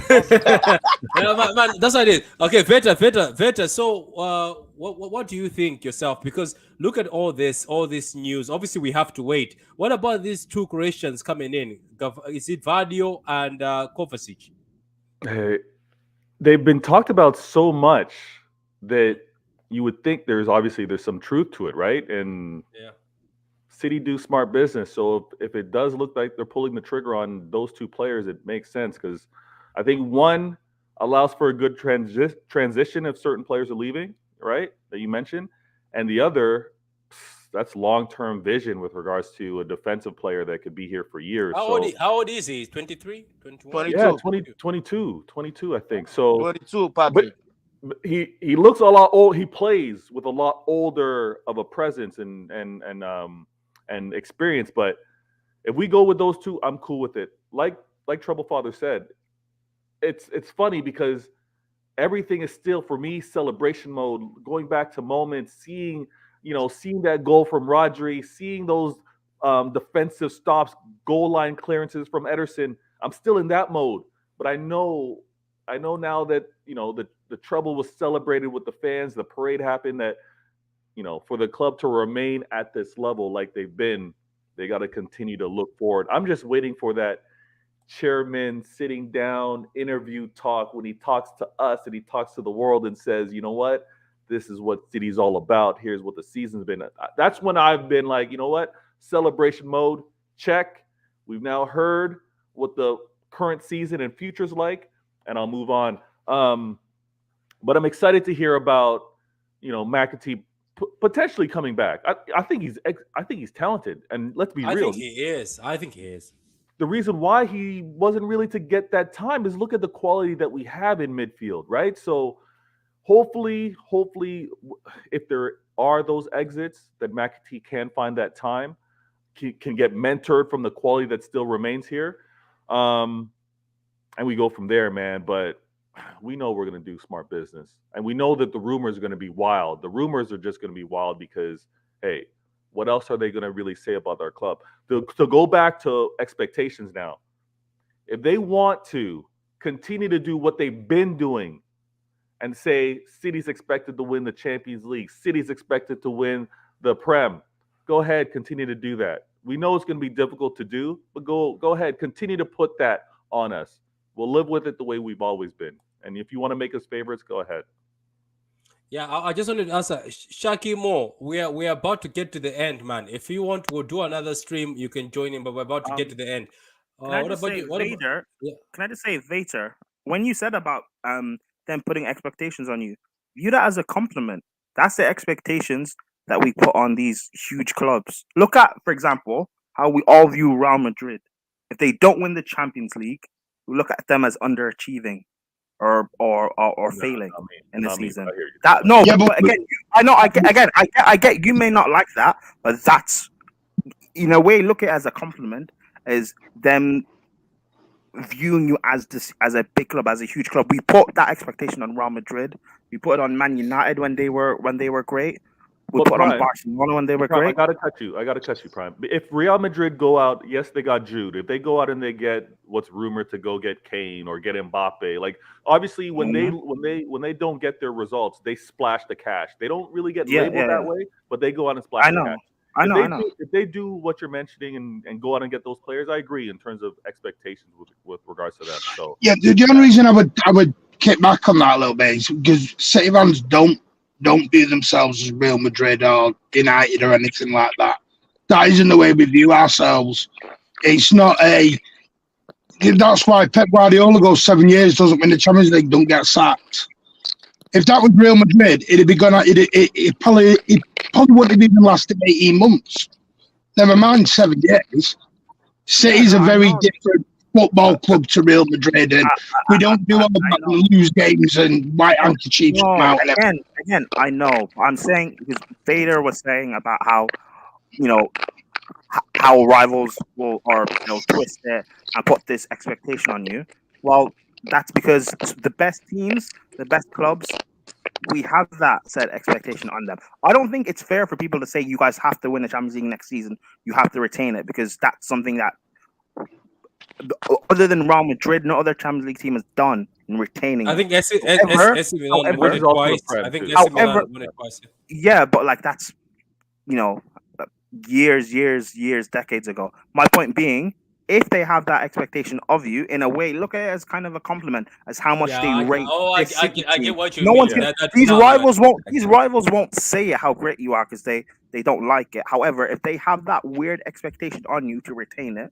Yeah, man, that's what it is. Okay, Veta. So, what do you think yourself? Because look at all this news. Obviously, we have to wait. What about these two Croatians coming in? Is it Vadio and Kovacic? Hey, they've been talked about so much that you would think there's some truth to it, right? And Yeah. City do smart business. So if it does look like they're pulling the trigger on those two players, it makes sense because I think one allows for a good transition if certain players are leaving, right? That you mentioned, and the other, that's long-term vision with regards to a defensive player that could be here for years. How old is he? 23, 21? Yeah, 22. 22, I think. So 22, but Patrick. he looks a lot old. He plays with a lot older of a presence and experience. But if we go with those two, I'm cool with it. Like Trouble Father said, it's funny because everything is still for me celebration mode. Going back to moments, seeing that goal from Rodri, seeing those defensive stops, goal line clearances from Ederson. I'm still in that mode, but I know now that the trouble was celebrated with the fans. The parade happened. That for the club to remain at this level like they've been, they got to continue to look forward. I'm just waiting for that chairman sitting down interview talk when he talks to us and he talks to the world and says, you know what, this is what City's all about. Here's what the season's been. That's when I've been like, you know what, celebration mode, check. We've now heard what the current season and future's like, and I'll move on. But I'm excited to hear about McAtee potentially coming back. I think he's talented, and let's be real. I think he is. The reason why he wasn't really to get that time is look at the quality that we have in midfield, right? So hopefully, if there are those exits, that McAtee can find that time, can get mentored from the quality that still remains here, and we go from there, man. But we know we're going to do smart business, and we know that the rumors are going to be wild. The rumors are just going to be wild because, hey, what else are they going to really say about our club? To go back to expectations now, if they want to continue to do what they've been doing and say City's expected to win the Champions League, City's expected to win the Prem, go ahead, continue to do that. We know it's going to be difficult to do, but go ahead, continue to put that on us. We'll live with it the way we've always been. And if you want to make us favorites, go ahead. Yeah, I just wanted to answer Shaki Mo. We are about to get to the end, man. If you want to do another stream, you can join in, but we're about to get to the end. Can I just say, Vader? Can I just say, Vader? When you said about them putting expectations on you, view that as a compliment. That's the expectations that we put on these huge clubs. Look at, for example, how we all view Real Madrid. If they don't win the Champions League, we look at them as underachieving or failing in the season. But again, I know, I get you may not like that, but that's in a way, look at it as a compliment, is them viewing you as a big club, as a huge club. We put that expectation on Real Madrid. We put it on Man United when they were great. we But put on Prime, Barcelona when they were Prime, I great. gotta cut you. I gotta cut you, Prime. If Real Madrid go out, yes, they got Jude. If they go out and they get what's rumored to go get Kane or get Mbappe, like obviously when they don't get their results, they splash the cash. They don't really get Yeah, labeled yeah, that yeah. way, but they go out and splash I the know, cash. I know, I know. If they do what you're mentioning and go out and get those players, I agree in terms of expectations with regards to them. So Yeah, the only reason I would kick back on that a little bit is because City fans don't view themselves as Real Madrid or United or anything like that. That isn't the way we view ourselves. It's not a. That's why Pep Guardiola goes 7 years, doesn't win the Champions League, don't get sacked. If that was Real Madrid, it'd be gonna. It probably wouldn't have even lasted 18 months. Never mind 7 years. City's a very different football club to Real Madrid, and we don't do all that lose games and white handkerchiefs come out. And Again, I know. I'm saying because Vader was saying about how how rivals will twist it and put this expectation on you. Well, that's because the best teams, the best clubs, we have that set expectation on them. I don't think it's fair for people to say you guys have to win the Champions League next season. You have to retain it because that's something that other than Real Madrid, no other Champions League team has done in retaining. I think AC Milan won it twice. I think AC Milan won it twice. Yeah, but like that's years, decades ago. My point being, if they have that expectation of you, in a way, look at it as kind of a compliment, as how much they rate. I get what you no mean. One's gonna, these rivals won't say how great you are because they don't like it. However, if they have that weird expectation on you to retain it,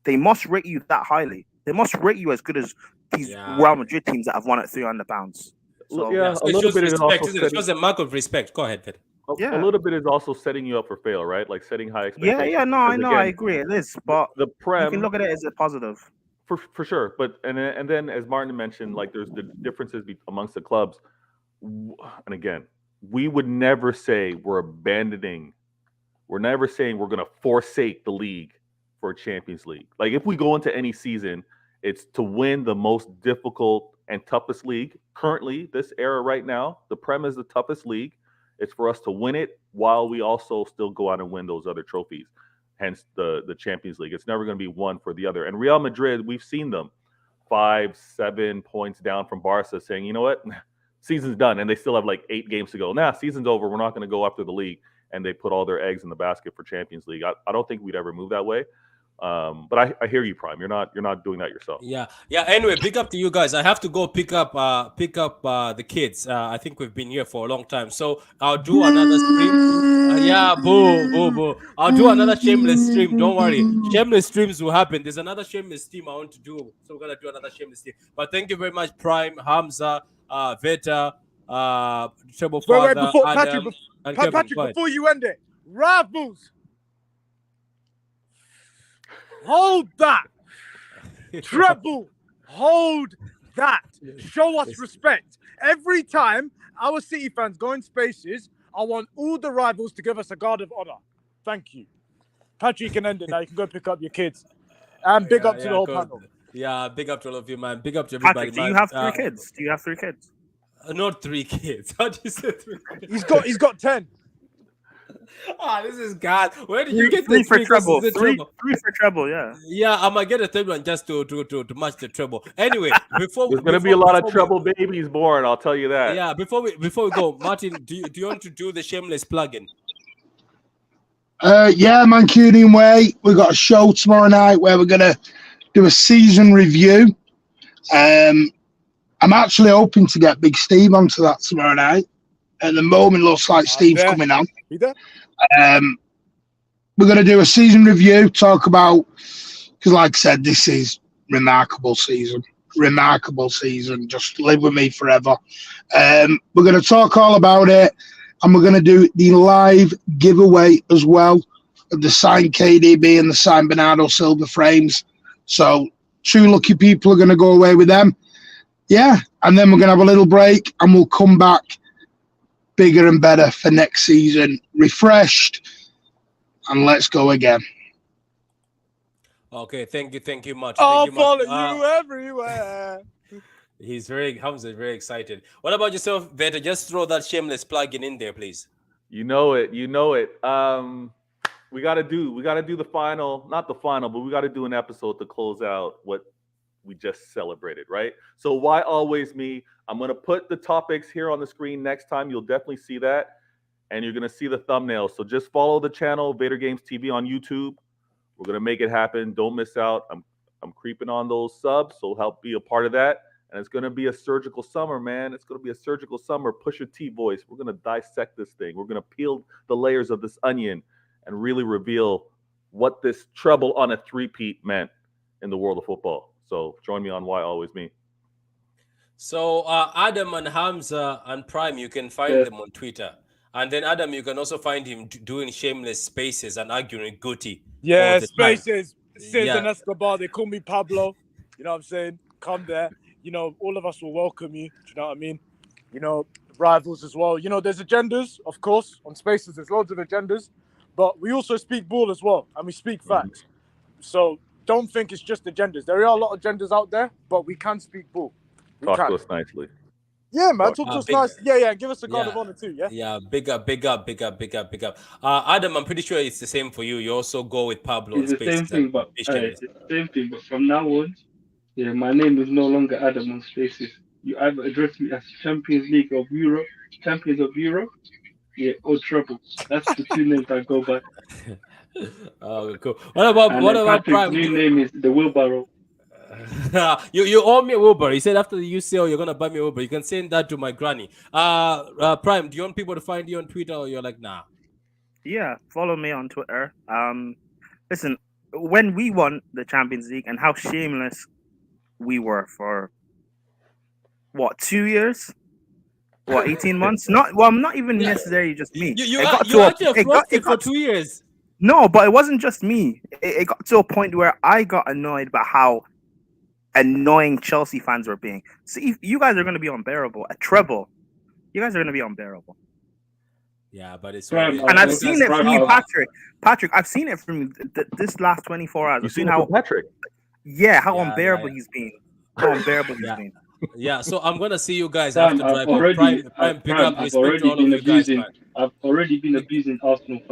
they must rate you that highly. They must rate you as good as these Real Madrid teams that have won at £300. So, a little bit is also it shows a mark of respect. Go ahead, Peter. A little bit is also setting you up for fail, right? Like setting high expectations. Yeah, no, I know, I agree. It is, but the Prem, you can look at it as a positive. For sure. But and then as Martin mentioned, like there's the differences amongst the clubs. And again, we would never say we're abandoning. We're never saying we're going to forsake the league for a Champions League. Like if we go into any season, it's to win the most difficult and toughest league. Currently, this era right now, the Prem is the toughest league. It's for us to win it while we also still go out and win those other trophies. Hence the Champions League. It's never going to be one for the other. And Real Madrid, we've seen them 5-7 points down from Barca saying, you know what, season's done. And they still have like 8 games to go. Nah, season's over. We're not going to go after the league. And they put all their eggs in the basket for Champions League. I don't think we'd ever move that way. But I hear you, Prime. You're not doing that yourself. Yeah. Anyway, big up to you guys. I have to go pick up the kids. I think we've been here for a long time, so I'll do another stream. Boo. I'll do another shameless stream. Don't worry, shameless streams will happen. There's another shameless stream I want to do, so we're gonna do another shameless stream. But thank you very much, Prime, Hamza, Veta, Treble Father, Patrick, before you end it, rivals. Hold that. Treble, hold that. Show us respect. Every time our City fans go in spaces, I want all the rivals to give us a guard of honor. Thank you. Patrick, you can end it now. You can go pick up your kids. And big up to the whole panel. Yeah, big up to all of you, man. Big up to everybody. Patrick, do you have 3 kids? Do you have 3 kids? Not 3 kids. How do you say 3 kids? He's got 10. This is God. Where did you get three the for treble? Three for treble, yeah. Yeah, I might get a third one just to match the treble. Anyway, there's gonna be a lot of treble babies born. I'll tell you that. Yeah, before we go, Martin, do you want to do the shameless plug-in? Yeah, Mancunian Way. We've got a show tomorrow night where we're gonna do a season review. I'm actually hoping to get Big Steve onto that tomorrow night. At the moment, looks like Steve's coming on. We're going to do a season review, talk about, because like I said, this is remarkable season. Just live with me forever. We're going to talk all about it, and we're going to do the live giveaway as well of the signed KDB and the signed Bernardo Silva frames. So 2 lucky people are going to go away with them. Yeah, and then we're going to have a little break, and we'll come back bigger and better for next season, refreshed, and let's go again. Okay, thank you much. I'll follow you everywhere. Hamza is very excited. What about yourself, Veta? Just throw that shameless plug-in in there, please. You know it. You know it. We gotta do the final, not the final, but we gotta do an episode to close out what we just celebrated, right? So why always me? I'm gonna put the topics here on the screen next time. You'll definitely see that, and you're gonna see the thumbnail. So just follow the channel, Vader Games TV on YouTube. We're gonna make it happen. Don't miss out. I'm creeping on those subs, so help be a part of that. And it's gonna be a surgical summer, man. It's gonna be a surgical summer. Pusha T voice. We're gonna dissect this thing. We're gonna peel the layers of this onion and really reveal what this treble on a three-peat meant in the world of football. So join me on Why Always Me. So Adam and Hamza and Prime, you can find Yeah. them on Twitter. And then Adam, you can also find him doing shameless spaces and arguing Guti. Yeah, all the time. spaces. Sis Yeah. and Escobar, they call me Pablo. You know what I'm saying? Come there. You know, all of us will welcome you. Do you know what I mean? You know, rivals as well. You know, there's agendas, of course, on spaces. There's loads of agendas. But we also speak ball as well. And we speak facts. So don't think it's just agendas. There are a lot of agendas out there, but we can speak ball. We Talk can. to us nicely. Yeah, man. Talk to us big- nice. Yeah. Give us a guard Yeah. of honor too, yeah? Yeah, big up. Adam, I'm pretty sure it's the same for you. You also go with Pablo. It's on the same Spaces thing, and but be it's shameless. the same thing. But from now on, yeah, my name is no longer Adam on Spaces. You either address me as Champions League of Europe, Champions of Europe, yeah, or Treble. That's the two names I go by. Oh, cool. What about And then Patrick's Prime? new name is the Wheelbarrow. you owe me a Uber. He said after the UCL you're gonna buy me a Uber. You can send that to my granny. Prime, do you want people to find you on Twitter, or you're like, nah? Yeah, follow me on Twitter. Listen, when we won the Champions League and how shameless we were for what 2 years, what 18 months? Not even necessarily just me. You It got you to a- actually it got- frosted it for got- 2 years. No, but it wasn't just me. It got to a point where I got annoyed by how annoying Chelsea fans were being. See, you guys are going to be unbearable. A treble, you guys are going to be unbearable. Yeah, but it's Prime, And I've I've seen it from Prime, you, I've- Patrick. I've seen it from this last 24 hours. You I've seen seen it how from Patrick? how Yeah, unbearable yeah. he's been. How unbearable he's Yeah. been. Yeah, so I'm gonna see you guys Prime, after I've drive. already, Prime, big Prime, up, I've respect to already all of been you guys, abusing. man. I've already been abusing Arsenal fans.